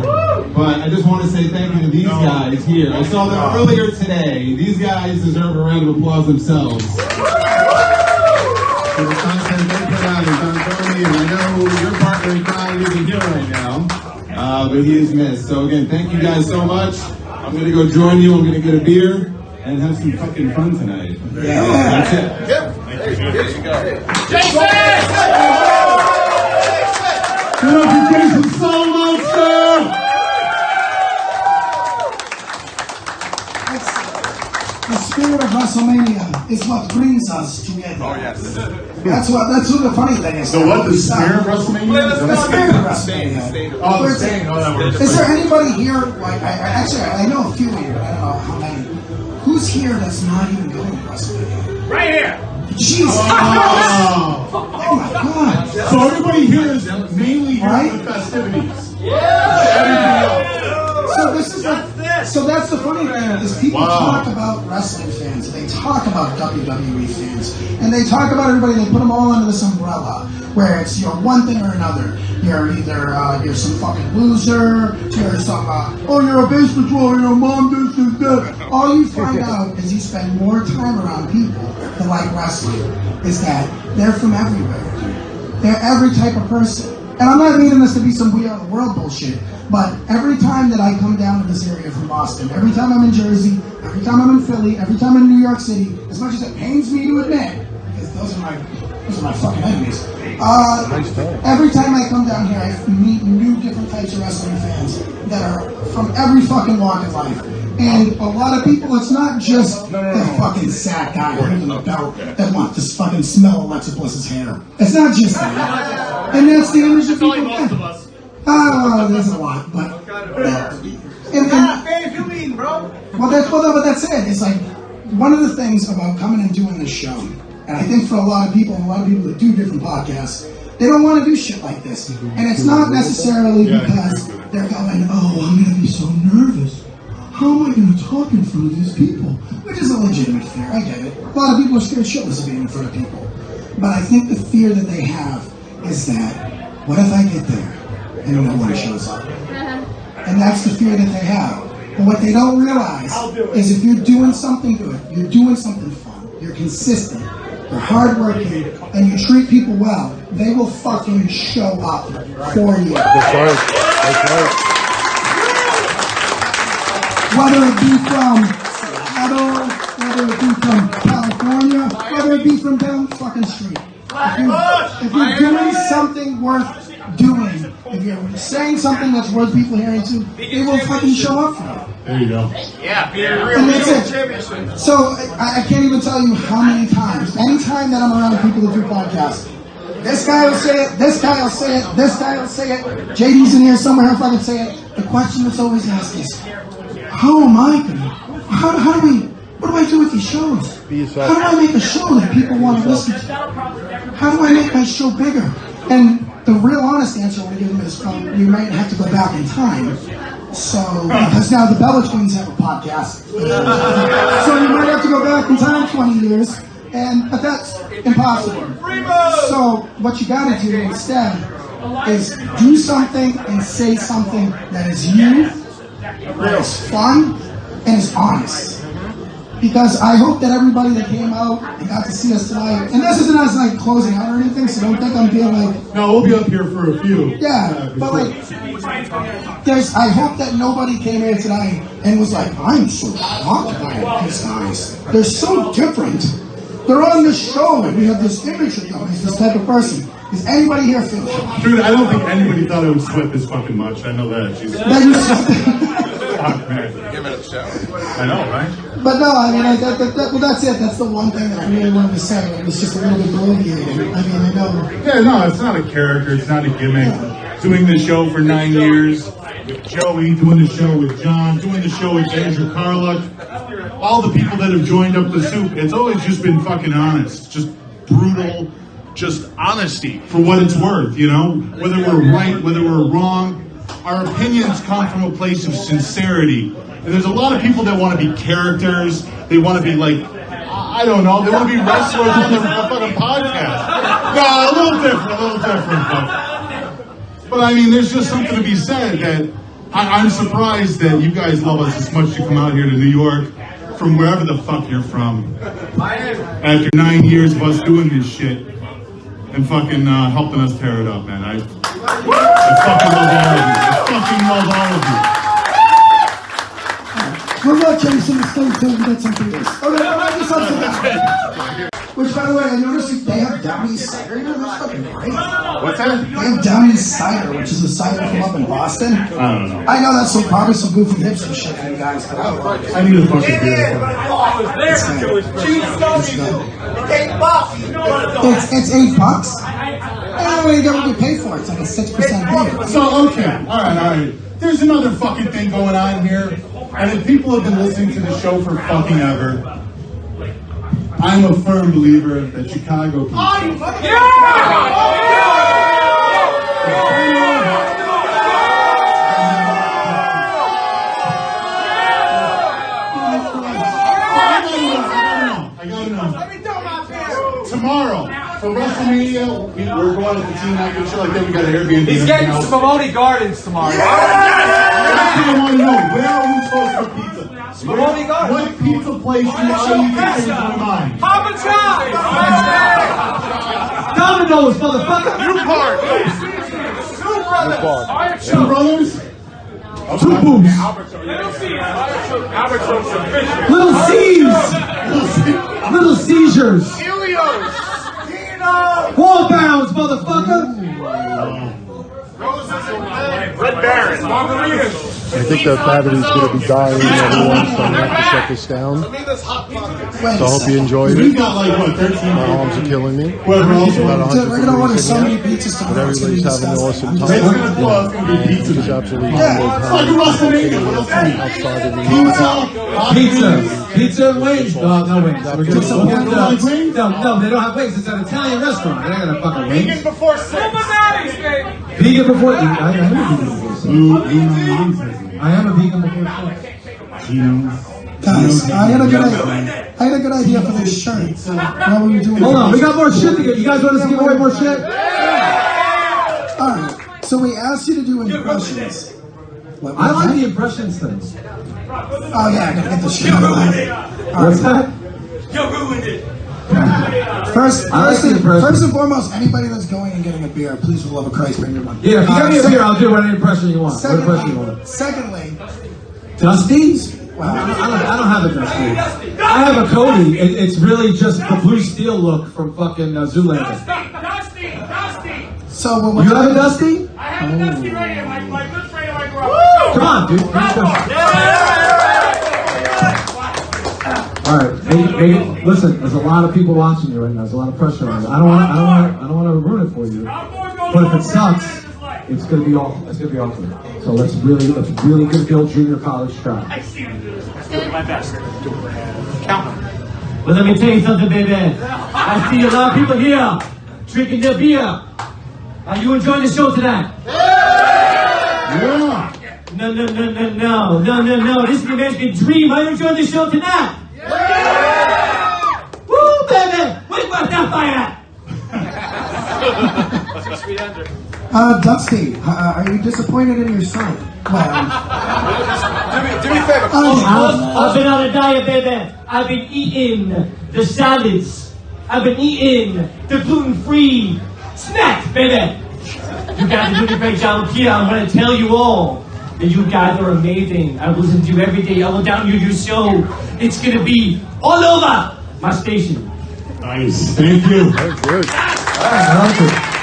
but I just want to say thank you to these guys here. I saw them earlier today. These guys deserve a round of applause themselves. For the content they put out is Tony, and I know your partner in crime isn't here right now, but he is missed. So again, thank you guys so much. I'm gonna go join you. I'm gonna get a beer and have some fucking fun tonight. Yeah. That's it. Yep. There you go. Jason! Good up, you Jason SOLOMONSTER! The spirit of WrestleMania is what brings us together. Oh, yes. That's what the funny thing is. So what, the spirit of WrestleMania? The spirit of WrestleMania. Oh, the stain. Oh, that works. Is there anybody here, like, I know a few of you, but I don't know how many. Who's here that's not even going to WrestleMania? Right here. Jesus! Oh my God! So everybody here is mainly here for the festivities. So this is so that's the funny thing is people talk about wrestling fans, they talk about WWE fans, and they talk about everybody. They put them all under this umbrella where it's you're one thing or another. You're either you're some fucking loser, you're some you're a basement drawer, your mom this is that. All you find out is you spend more time around people that like wrestling is that they're from everywhere. They're every type of person. And I'm not meaning this to be some We Are the World bullshit, but every time that I come down to this area from Boston, every time I'm in Jersey, every time I'm in Philly, every time I'm in New York City, as much as it pains me to admit, because those are my fucking enemies, every time I come down here, I meet new different types of wrestling fans that are from every fucking walk of life. And a lot of people, it's not just the fucking sad guy holding the belt that wants to fucking smell Alexa Bliss's hair. It's not just that. And that's the image that people get. There's a lot, but... But that's it. It's like, one of the things about coming and doing this show, and I think for a lot of people that do different podcasts, they don't want to do shit like this. And it's not necessarily because they're going, oh, I'm going to be so nervous. How am I going to talk in front of these people? Which is a legitimate fear, I get it. A lot of people are scared shitless of being in front of people. But I think the fear that they have is that, what if I get there and no one shows up? And that's the fear that they have. But what they don't realize is if you're doing something good, you're doing something fun, you're consistent, you're hardworking, and you treat people well, they will fucking show up for you. That's right. Whether it be from Seattle, whether it be from California, whether it be from down the fucking street. If you're doing something worth doing, if you're saying something that's worth people hearing to, they will fucking show up for you. There you go. Yeah, And that's it. So I can't even tell you how many times, anytime that I'm around people that do podcasts, this guy will say it, this guy will say it, this guy will say it, JD's in here somewhere, he'll fucking say it. The question that's always asked is, how am I gonna, what do I do with these shows? How do I make a show that people want to listen to? How do I make my show bigger? And the real honest answer I want to give them is you might have to go back in time. So, because now the Bella Twins have a podcast. So you might have to go back in time 20 years But that's impossible. So what you gotta do instead is do something and say something that is you, that is fun, and is honest. Because I hope that everybody that came out and got to see us tonight, and this isn't us like closing out or anything, so don't think I'm being like... No, we'll be up here for a few. Yeah, but like, I hope that nobody came here tonight and was like, I'm so shocked by these guys. They're so different. They're on this show and we have this image of them as this type of person. Does anybody here feel that? Dude, I don't think anybody thought I would sweat this fucking much. I know that. Jesus. Fuck, man. Give it a show. I know, right? But no, I mean, well, that's it. That's the one thing that I really wanted to say. It was just a little bit bloviating. I mean, I know. Yeah, no, it's not a character. It's not a gimmick. Yeah. Doing the show for 9 years with Joey, doing the show with John, doing the show with Andrew Carluck. All the people that have joined up the soup, it's always just been fucking honest. Just brutal, just honesty for what it's worth, you know? Whether we're right, whether we're wrong, our opinions come from a place of sincerity. And there's a lot of people that want to be characters. They want to be like, I don't know, they want to be wrestlers on their fucking podcast. No, a little different. But I mean, there's just something to be said that I'm surprised that you guys love us this much to come out here to New York from wherever the fuck you're from. After 9 years of us doing this shit and fucking helping us tear it up, man. I fucking love all of you. I fucking love all of you. We're watching some stuff too. We got some videos. Okay, I just something. Which, by the way, I noticed they have Downey's cider here. That's fucking great. What's that? They have Downey's cider, which is a cider from up in Boston. I don't know. I know that's probably some goofy hipster shit for you guys. But I need a fucking beer. It's $8. And when you get what you pay for, it's like a 6% beer. So, okay. All right. There's another fucking thing going on here. And if people have been listening to the show for fucking ever, I'm a firm believer that Chicago can. I gotta know. Tomorrow, for WrestleMania, we're going to the team night and shit like that. We got an Airbnb. He's getting Spumoni Gardens tomorrow. I want to know, where are we supposed to put pizza? Spumoni Gardens. What pizza place do you change my mind? Papa John's. Domino's, motherfucker. Newport. Two brothers? Two boots. Little C's. Little seizures. Wall bounds, motherfucker. Red Baron. Margaritas. I think that battery's going to be dying, everyone, so I'm going to have to shut this down. So I hope you enjoyed it. We got like, what, 13? My arms are killing me. We're gonna order so many pizzas But everybody's having an awesome time. It's going to be pizza. It's absolutely It's like a WrestleMania. What else do you need? outside of the Pizza and wings. No wings. We're good. Pizza and wings? No, they don't have wings. It's an Italian restaurant. They're not gonna fucking wings. Vegan before 6. Vegan before. I am a vegan before 6. I am a vegan before 6. Guys, I had a good idea for this shirt. What were you doing? Hold on, we got more shit to get. You guys want us to give away more shit? Alright, so we asked you to do impressions. I like the impressions things. Oh yeah, I gotta get the shit out of What's that? You ruined it. First and foremost, anybody that's going and getting a beer, please, for the love of Christ, bring your money. Yeah, if you got me a beer, I'll do whatever impression you want. What impression you want? Secondly, Dusty's? Wow, I don't have a Dusty. I have a Cody. It's really just the blue steel look from fucking Zoolander. Dusty. so You have a Dusty? I have a Dusty right here. My good friend, my brother. Come on, dude. All right, hey, listen. There's a lot of people watching you right now. There's a lot of pressure on you. I don't want to ruin it for you. But if it sucks, it's gonna be awful. It's gonna be awful. So let's really good build junior college track. I see him do this. Let's do my best. Count them. But let me tell you something, baby. I see a lot of people here drinking their beer. Are you enjoying the show tonight? Yeah. No. This is the American dream. Are you enjoying the show tonight? Woo, baby! What's that fire? Dusty, are you disappointed in your son? Well, Do me a favor. I've been on a diet, baby. I've been eating the salads. I've been eating the gluten-free snacks, baby. You guys are doing a great job up here. I'm going to tell you all that you guys are amazing. I listen to you every day. I will download your show. It's going to be all over my station. Nice. Thank you. That's good.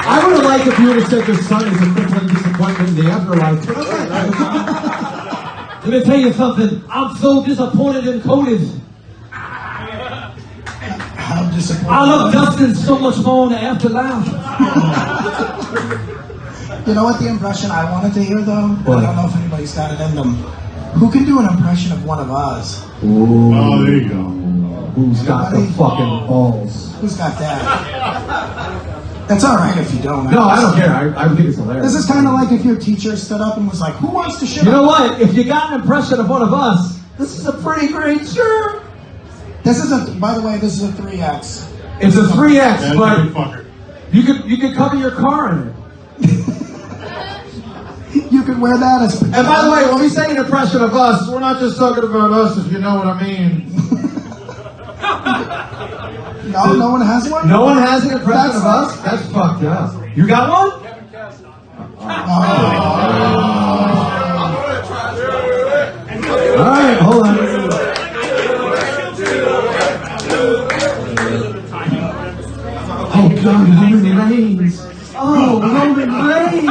I would have liked if you would have said your son is a crippling disappointment in the afterlife. Let me tell you something. I'm so disappointed in Coded. how disappointed. I love Dustin so much more in the afterlife. You know what the impression I wanted to hear, though? What? I don't know if anybody's got it in them. Who can do an impression of one of us? Ooh. Oh, there you go. Who's got the fucking balls? Who's got that? That's all right if you don't. No, I don't care. I think it's hilarious. This is kind of like if your teacher stood up and was like, "Who wants to shit?" You know what? If you got an impression of one of us, this is a pretty great shirt. This is a. By the way, this is a 3X. It's a 3X, That's a but big fucker. you could cover your car in it. You could wear that as. And by the way, when we say an impression of us, we're not just talking about us, if you know what I mean. No, no one has one. No one has an impression of us? That's fucked up. You got one? All right, hold on. Oh God, Roman Reigns. Oh, Roman Reigns.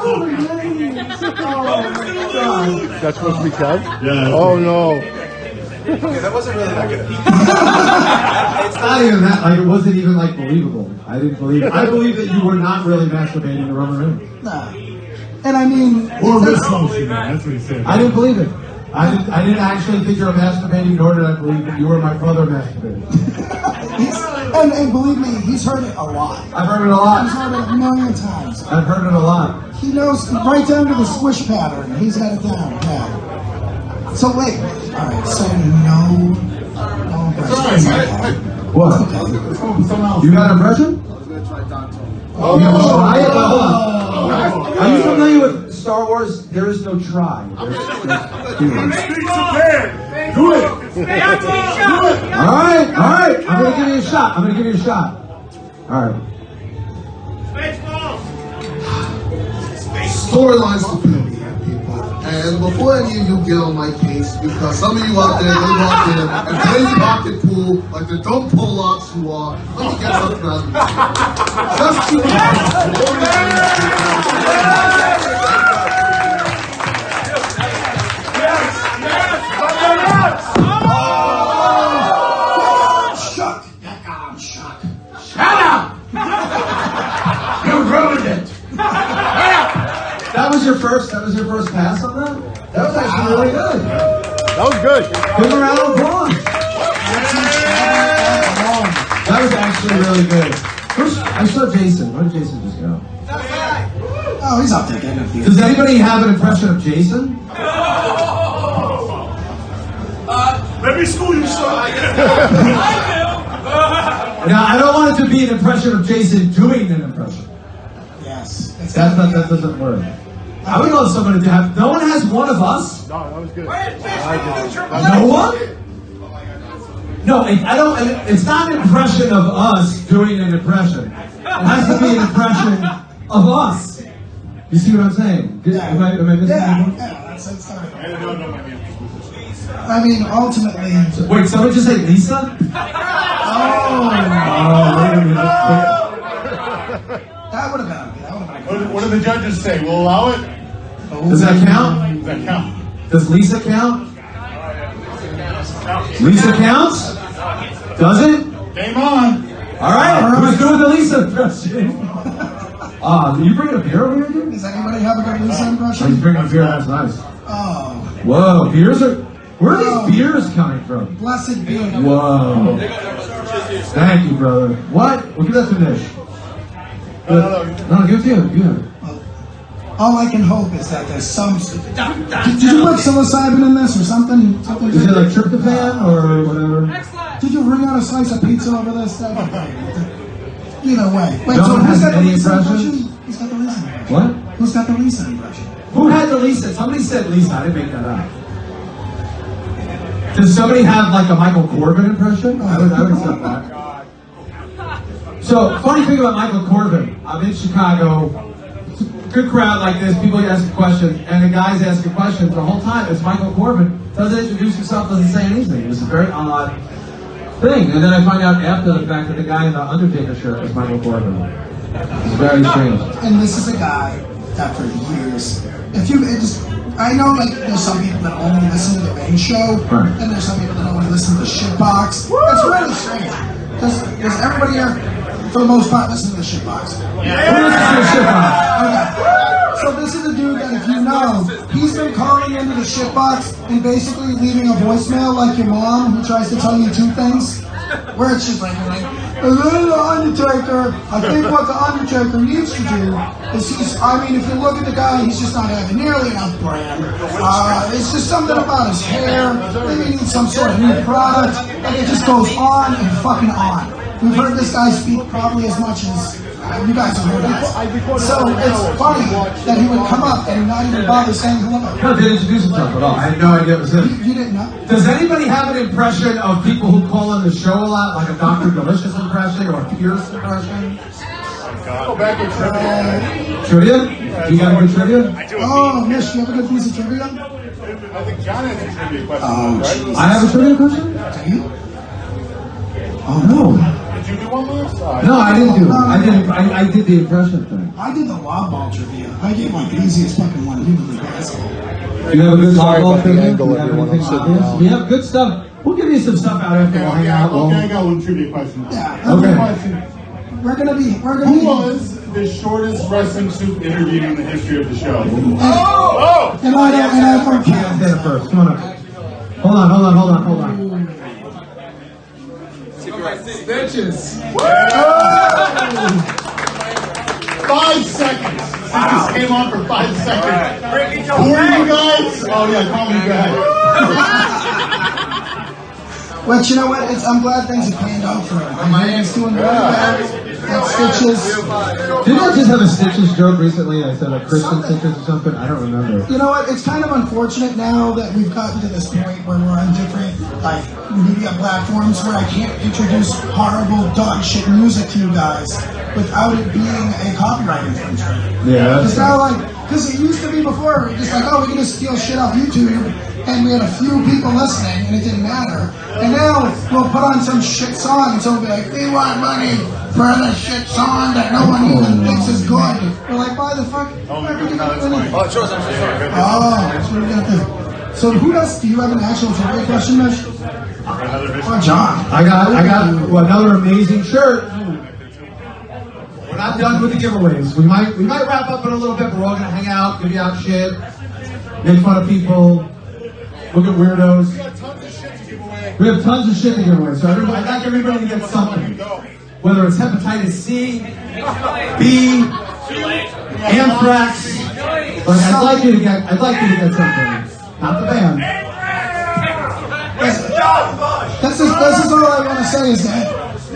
Roman Reigns. Oh God. That's supposed to be Kev? Yeah. Oh no. Okay, that wasn't really that good. It's not even that, like, it wasn't even, like, believable. I didn't believe it. I believe that you were not really masturbating to Roman Reigns. Nah. And I mean, Or wrist motion, man. That's what he said. I didn't believe it. I didn't actually think you were masturbating, nor did I believe that you were my brother masturbating. and believe me, he's heard it a lot. I've heard it a lot. He's heard it a million times. I've heard it a lot. He knows right down to the squish pattern. He's got it down. Yeah. So wait. All right. So no. What? You got an impression? Oh, you want to try it? Are you familiar with Star Wars? There is no try. Do it. All right. I'm gonna give you a shot. All right. Storylines to penny, people. And before any of you get on my case, because some of you out there, they walk in and play pocket pool like the dumb Polacks you are. Let me get something out of you. Just to I'm shocked. Shut up! You ruined it. That was your first pass on that? That was actually really good. That was good. Give him a round of applause. That was actually really good. I saw Jason. Where did Jason just go? Oh, he's out there getting a few. Does anybody have an impression of Jason? Let me school you, son. Now, I don't want it to be an impression of Jason doing an impression. Yes. That doesn't work. I would love someone to have. No one has one of us. No, that was good. No one? No, I don't. It's not an impression of us doing an impression. It has to be an impression of us. You see what I'm saying? Am I missing anything? That's I mean, ultimately. Wait, someone just say Lisa? That would have been. What do the judges say? We'll allow it? Does that count? Does that count? Does Lisa count? Lisa counts? Does it? Game on. All right, let's go with the Lisa impression. You bringing a beer over here, dude? Does anybody have a good Lisa Oh, impression? he's bringing a beer. That's nice. Oh. Whoa, beers are. Where are these beers coming from? Blessed be. Whoa. Thank you, brother. What? We'll give that to Mish. No, give it to you. Yeah. All I can hope is that there's some. Did you put psilocybin in this or something? Is it like tryptophan or whatever? Did you bring out a slice of pizza over this? Either way. Wait, No so one who's has got the any Lisa impressions? impression? Who's got the Lisa impression? What? Who's got the Lisa impression? Who had the Lisa? Somebody said Lisa. I didn't make that up. Does somebody have like a Michael Corbin impression? I would accept that. So, funny thing about Michael Corbin. I'm in Chicago. Good crowd like this. People ask questions, and the guys asking questions the whole time. It's Michael Corbin. Doesn't introduce himself. Doesn't say anything. It's a very odd thing. And then I find out after the fact that the guy in the Undertaker shirt is Michael Corbin. It's very strange. And this is a guy that for years, I know like there's some people that only listen to the main show, right. And there's some people that only listen to the shitbox. That's really strange. Because everybody here, for the most part, listen to the shitbox. Yeah. Who listens to the shitbox? Okay. So this is a dude that if you know, he's been calling into the shitbox and basically leaving a voicemail like your mom who tries to tell you two things. Where it's just like, and then the Undertaker, I think what the Undertaker needs to do is if you look at the guy, he's just not having nearly enough brand. It's just something about his hair, maybe he needs some sort of new product, and it just goes on and fucking on. We've heard this guy speak probably as much as you guys have heard it. So it's funny that he would come up and not even bother saying hello. No, didn't introduce himself at all. I had no idea it was him. You didn't know? Does anybody have an impression of people who call on the show a lot, like a Dr. Delicious impression or a Pierce impression? Go back to Trivia? Do you got a good trivia? Oh, Mish, you have a good piece of trivia? I think John has a trivia question, right? I have a trivia question? Do you? Oh, no. Did you do one, Lewis? No, I didn't do it. I did the impression thing. I did the lob ball trivia. I gave like the easiest fucking one you can basketball. You have a good lob ball about the trivia? angle, You have everyone. anything I'm sitting like this? down. We have good stuff. We'll give you some stuff out after we'll hang out. Okay, I got one trivia question. Yeah. Okay. We're gonna be. Who was the shortest wrestling soup interviewed in the history of the show? And I don't Hit it first. Come on up. Hold on. Bitches. 5 seconds. This just came on for 5 seconds. Who are you guys? Oh yeah, call me back. Well, you know what? I'm glad things have panned out for him. My man's doing really bad. Got stitches. Didn't I just have a Stitches joke recently? I said a Christian Stitches or something? I don't remember. You know what? It's kind of unfortunate now that we've gotten to this point where we're on different media platforms where I can't introduce horrible dog shit music to you guys without it being a copyright infringement. Yeah. It's now because it used to be before, just like, oh, we're gonna steal shit off YouTube, and we had a few people listening, and it didn't matter. And now we'll put on some shit song, and someone will be like, we want money for the shit song that no one even thinks is good. We're like, why the fuck? Oh, sure. So who does? Do you have an actual trivia question, Mish? Or John? I got another amazing shirt. We're not done with the giveaways. We might wrap up in a little bit, but we're all gonna hang out, give you out shit, make fun of people, look at weirdos. We have tons of shit to give away, so I'd like everybody to get something. Whether it's hepatitis C, B, anthrax, but I'd like you to get something. Not the band. This is all I want to say is that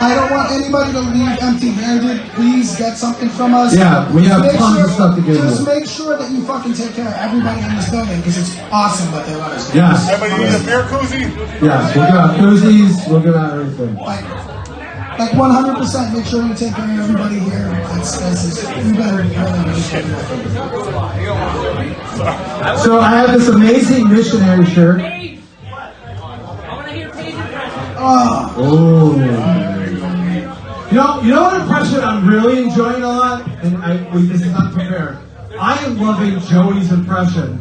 I don't want anybody to leave empty-handed. Please get something from us. Yeah, we have tons of stuff to give you. Just make sure that you fucking take care of everybody in this building because it's awesome what they let us do. Yes. Everybody needs a beer koozie? Yes, we'll give out koozies, we'll give out everything. Like 100%, make sure you take care of everybody here. You better really So I have this amazing missionary shirt. Oh. You know what impression I'm really enjoying a lot? And this is unprepared. I am loving Joey's impression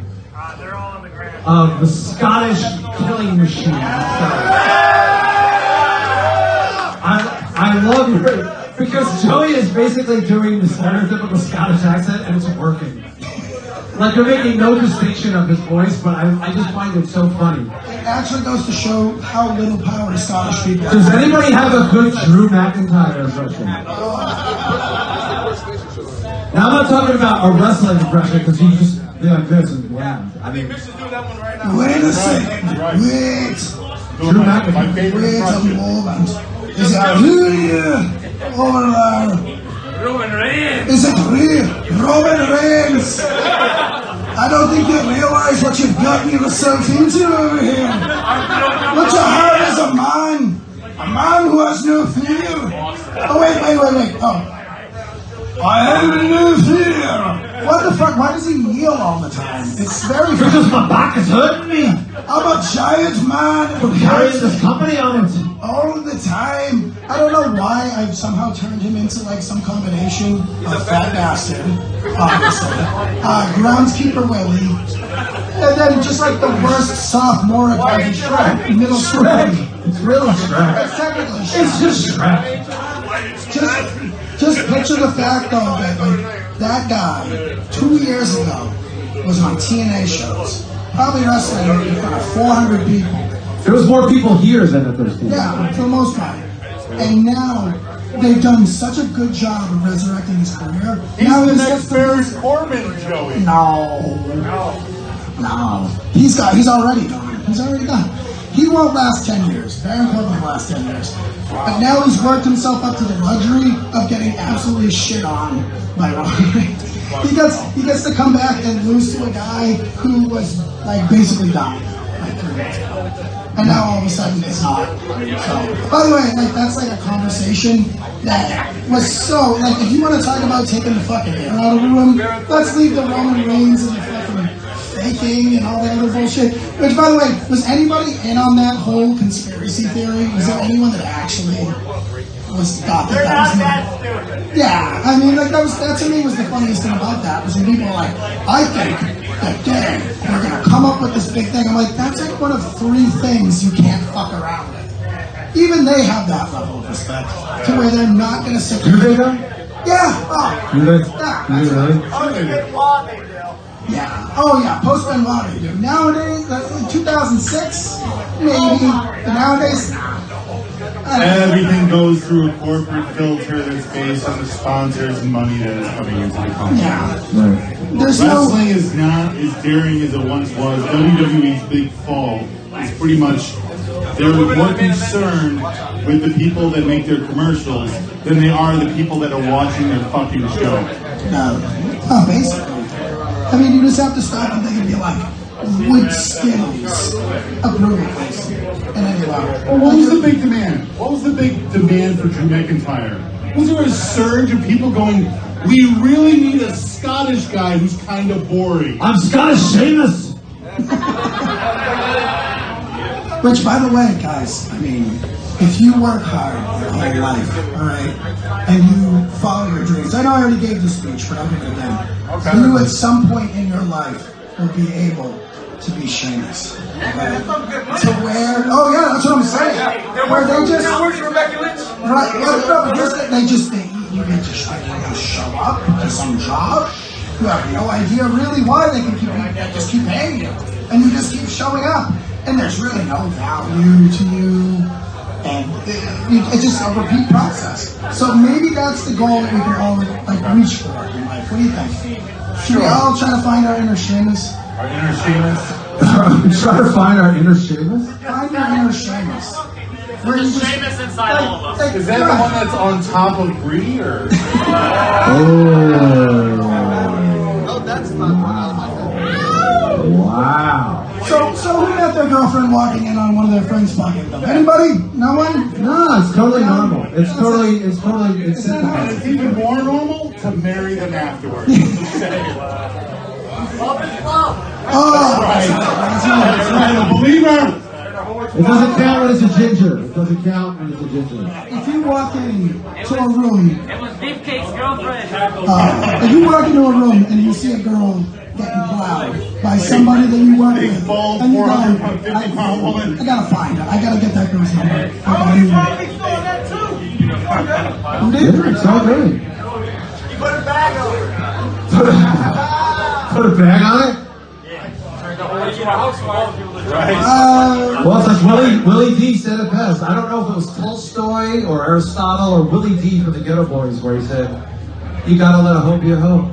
of the Scottish killing machine. I love it because Joey is basically doing the stereotypical Scottish accent and it's working. Like they're making no distinction of his voice, but I just find it so funny. It actually goes to show how little power the Scottish people have. Does anybody have a good Drew McIntyre impression? Now I'm not talking about a wrestling impression because you just be like this and laugh. I think Mish is doing that one right now. Wait a second. Wait. Drew McIntyre. My favorite Wait a impression. moment. Is it real over there? Roman Reigns. Is it real? Roman Reigns! I don't think you realize what you've gotten yourself into over here. What you have is a man who has no fear. Oh, wait. Oh. I have no fear. What the fuck? Why does he kneel all the time? It's very... Because my back is hurting me. I'm a giant man. From carrying this company on it. All the time. I don't know why I've somehow turned him into like some combination of fat bastard, obviously, groundskeeper Willie, and then just like the worst sophomoric like Shrek, middle school. It's really Shrek. It's technically Shrek. It's just Shrek. Just picture the fact though that like that guy 2 years ago was on TNA shows, probably wrestling in front of 400 people. There was more people here than at those people. Yeah, for the most part. And now they've done such a good job of resurrecting his career. He's now the next Baron Corbin, Joey. No. He's already done. He's already done. He won't last 10 years. Baron Corbin will last 10 years. But now he's worked himself up to the luxury of getting absolutely shit on by Roman Reigns. He gets to come back and lose to a guy who was like basically dying like 3 months ago. And now all of a sudden it's not. So, by the way, like that's like a conversation that was so like if you want to talk about taking the fucking air out of the room, let's leave the Roman Reigns and the fucking faking and all that other bullshit. Which, by the way, was anybody in on that whole conspiracy theory? Was there anyone that actually thought that was not? Yeah, I mean, like that to me was the funniest thing about that was when people were like, I think that day we're gonna come up with this big thing. I'm like, that's like one of 3 things you can't fuck around with. Even they have that level of respect to where they're not gonna sit there. Do they though? Yeah. Oh. Do they? Yeah. Do they really? Yeah. Oh yeah. Post Benoit they do. Nowadays, 2006, maybe. But nowadays, Everything goes through a corporate filter that's based on the sponsors and money that is coming into the company. Yeah. Right. There's Wrestling is not as daring as it once was. WWE's big fall is pretty much they're more concerned with the people that make their commercials than they are the people that are watching their fucking show. No. Oh, basically. I mean, you just have to stop and think and be like, would skins approve of this in any way? Well, what was the big demand? What was the big demand for Drew McIntyre? Was there a surge of people going, we really need a Scottish guy who's kind of boring? I'm Scottish Sheamus! Which, by the way, guys, I mean, if you work hard your whole life, alright, and you follow your dreams, I know I already gave the speech, but I'll give it again. Okay. You at some point in your life will be able to be Sheamus. Okay? To where, oh yeah, that's what I'm saying. Where they just, right, no, you get to show up to some job, you have no idea really why they can just keep paying you, and you just keep showing up, and there's really no value to you, and it's just a repeat process. So maybe that's the goal that we can all like reach for in life. What do you think? Should we all try to find our inner Sheamus? Our inner Sheamus? Try to find our inner Sheamus? Find your inner Sheamus. There's Sheamus inside all of us. Is that the one that's on top of Bree, or? Oh, that's not wow. So who got their girlfriend walking in on one of their friends fucking them? Anybody? No one? No, it's totally normal. It's simple. And it's even more normal to marry them afterwards. Oh, That's right, a believer. It doesn't count when it's a ginger. It doesn't count when it's a ginger. if you walk into a room, It was Beefcake's girlfriend. if you walk into a room and you see a girl getting plowed by somebody that you work with, and you go, I gotta find her. I gotta get that girl's number. Yeah, it's all good. Put a bag on it. Put a bag on it? Well, it's like Willie D said it best. I don't know if it was Tolstoy or Aristotle or Willie D from the Ghetto Boys where he said, you gotta let a hoe be a hoe.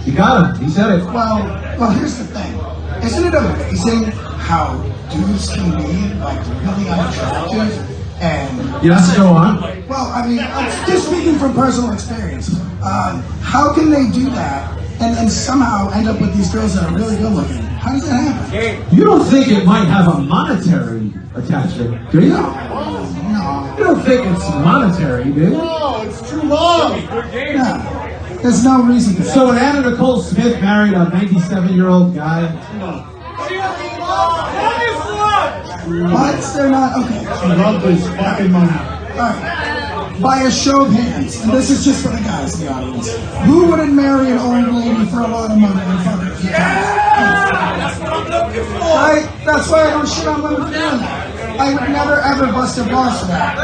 You got him. He said it. Well, here's the thing. Isn't it amazing how dudes can be like really unattractive and Yes, go on. well, I mean, I'm just speaking from personal experience. How can they do that and somehow end up with these girls that are really good looking? How does that happen? You don't think it might have a monetary attachment, do you? No. You don't think it's monetary, do you? No, it's true love. No. There's no reason for that. So when Anna Nicole Smith married a 97-year-old guy, But they're not okay. She loved his fucking money. Alright. By a show of hands, and this is just for the guys in the audience, who wouldn't marry an old lady for a lot of money and fuck her a few times? Right? That's why I don't shit on women for doing that. I would never ever bust their balls for that.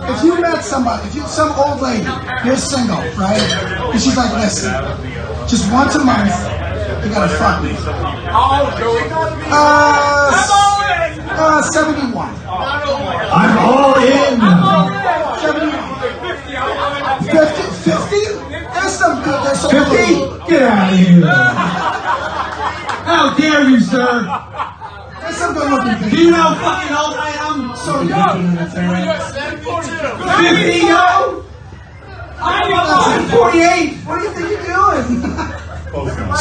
If you met somebody, some old lady, you're single, right? And she's like, listen, just once a month, you gotta fuck me. 71. I'm all in. 50? There's some good. There's some 50? Get out of here. How dare you, sir? There's some good looking people. Do you know how fucking old I am? So young. 50, yo? I'm 48. What do you think you're doing?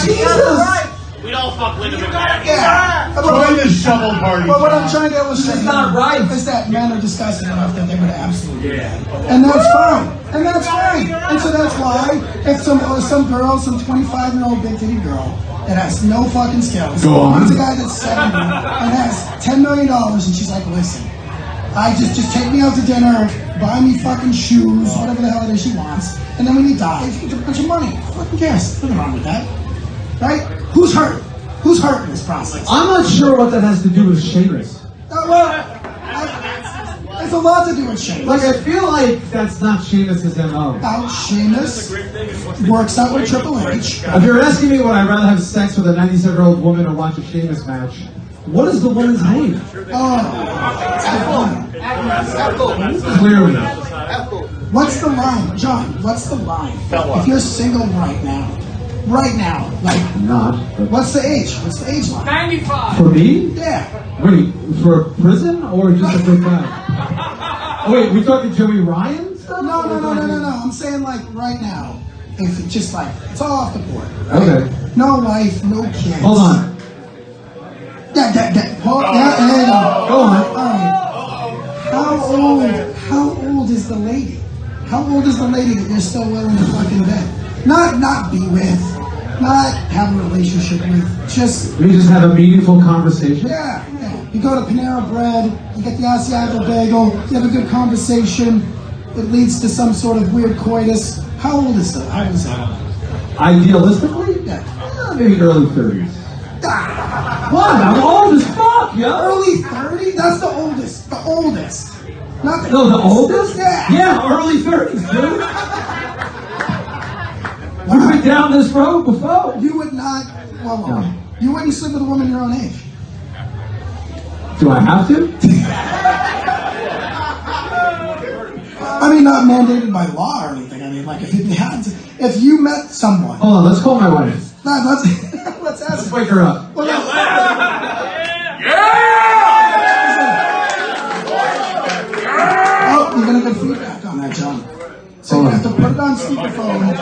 Jesus. We don't fuck Linda McMahon. Yeah. Join the shovel party. Well, what I'm trying to illustrate It's not right. is that men are disgusting enough that they would absolutely do that. And that's fine. And that's fine. And so that's why if some girl, some 25-year-old big titty girl that has no fucking skills, Go on. meets a guy that's 70 and has $10 million and she's like, listen, I just take me out to dinner, buy me fucking shoes, whatever the hell it is she wants, and then when he dies, he gets a bunch of money. Who fucking cares? Nothing wrong with that. Right? Who's hurt? Who's hurt in this process? I'm not sure what that has to do with Sheamus. There's a lot to do with Sheamus. Like, I feel like that's not Sheamus' MO. Sheamus works out with Triple H. If you're asking me would I rather have sex with a 97-year-old woman or watch a Sheamus match, what is the woman's name? Oh, Clearly. what's the line? John, what's the line? If you're single right now, like, Not. what's the age? What's the age line? 95. For me? Yeah. Wait, for prison or just a good guy? Oh, wait, we talking Joey Ryan stuff? No. I'm saying like right now. If it's just like, it's all off the board. Right? Okay. No wife, no kids. Hold on. Yeah, there you go. Go on. All right. How old is the lady? How old is the lady that you're still willing to fucking bet? Not be with, not have a relationship with, just... We just have a meaningful conversation? Yeah. You go to Panera Bread, you get the Asiago bagel, you have a good conversation, it leads to some sort of weird coitus. How old is that? Idealistically? Yeah. Maybe early 30s. What? I'm old as fuck, yo! Early 30? That's the oldest. The oldest. Not the No, the oldest? Yeah. Yeah, early 30s, dude. You've been down this road before. You would not, well, you wouldn't sleep with a woman your own age. Do I have to? I mean, not mandated by law or anything. I mean, like, if you met someone. Hold on, let's call my wife. Let's ask. Let's wake her up. Well, oh, you're gonna get feedback on that, John. So you have to put it on speakerphone.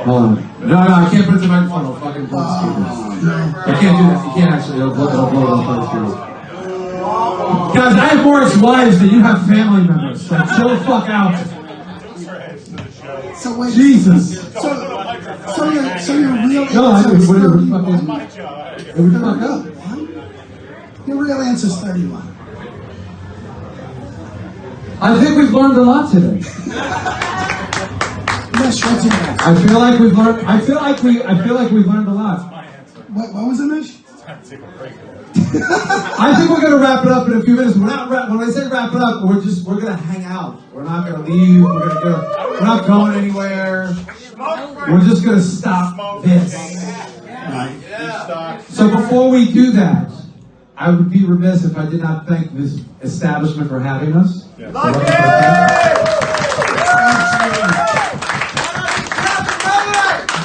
Hold on. No, I can't put it to the microphone. I'll fucking blow the speakers. I can't do that. You can't actually. It'll blow it up the speakers. Guys, I have more ex-wives than you have family members. So chill the fuck out. So wait. Jesus. So your real No, I answer is would 31. It would fuck up. Your real answer is 31. I think we've learned a lot today. Mish, what's your answer? I feel like we've learned. I feel like we've learned a lot. What was it, Mish? I think we're gonna wrap it up in a few minutes. When I say wrap it up, we're gonna hang out. We're not gonna leave. We're not going anywhere. We're just gonna stop this. Right. So before we do that, I would be remiss if I did not thank this establishment for having us.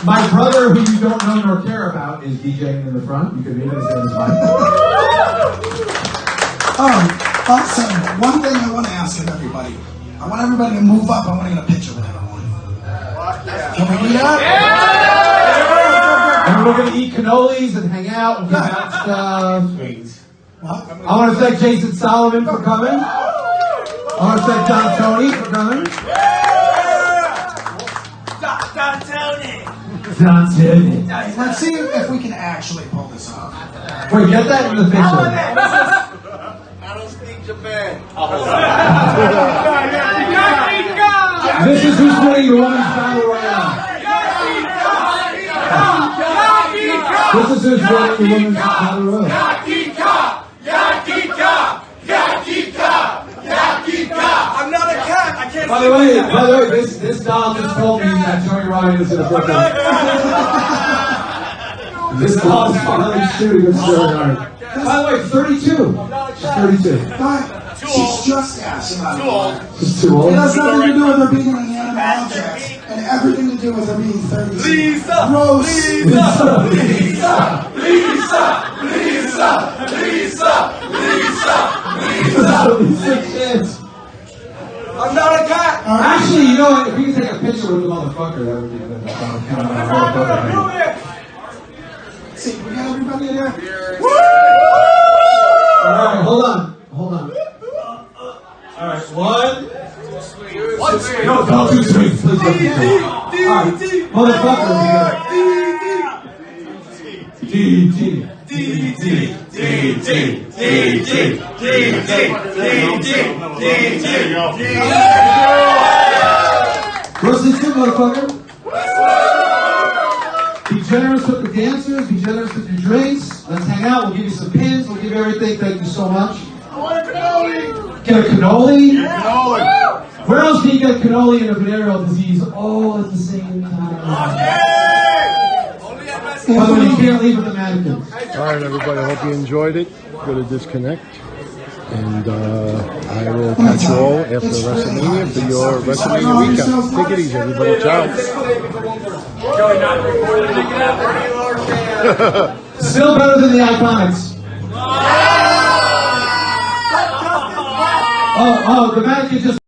My brother, who you don't know nor care about, is DJing in the front. You can meet him. His name is Mike. Awesome. One thing I want to ask of everybody. I want everybody to move up. I want to get a picture with everyone. Can we do that? And we're going to eat cannolis and hang out and give out stuff. What? I want to thank Jason Solomon for coming. I want to thank Don Tony for coming. Don Tony. Let's see if we can actually pull this off. Wait, get that in the picture. I don't speak Japan. This is who's winning the women's battle royale. This is who's winning the women's battle royale. I'm not a cat. I can't. By the way, this doll just told me that Joey Ryan is in a Brooklyn. This doll is finally shooting with Joey Ryan. By the way, 32. She's 32. She's just ass about it. She's too old. It has nothing to do with her being an inanimate object, and everything to do with her being 32. Gross. I'm not a cat. Actually, you know what? If we can take a picture with the motherfucker, that would be good. See, we got everybody in there? Alright, hold on. Alright, one. No, don't do sweet. Please don't do sweet. Alright, motherfucker, Wrestling Soup, motherfucker. Be generous with the dancers, be generous with your drinks. Let's hang out, we'll give you some pins, we'll give you everything. Thank you so much. I want a cannoli. Get a cannoli? Cannoli. Where else can you get cannoli and a venereal disease all at the same time? By the way, you can't leave with the mannequins. All right, everybody. I hope you enjoyed it. Go to disconnect. And I will catch you all after WrestleMania for your WrestleMania recap. Take it easy, everybody. Ciao. Still better than the Iconics. Oh, the mannequin just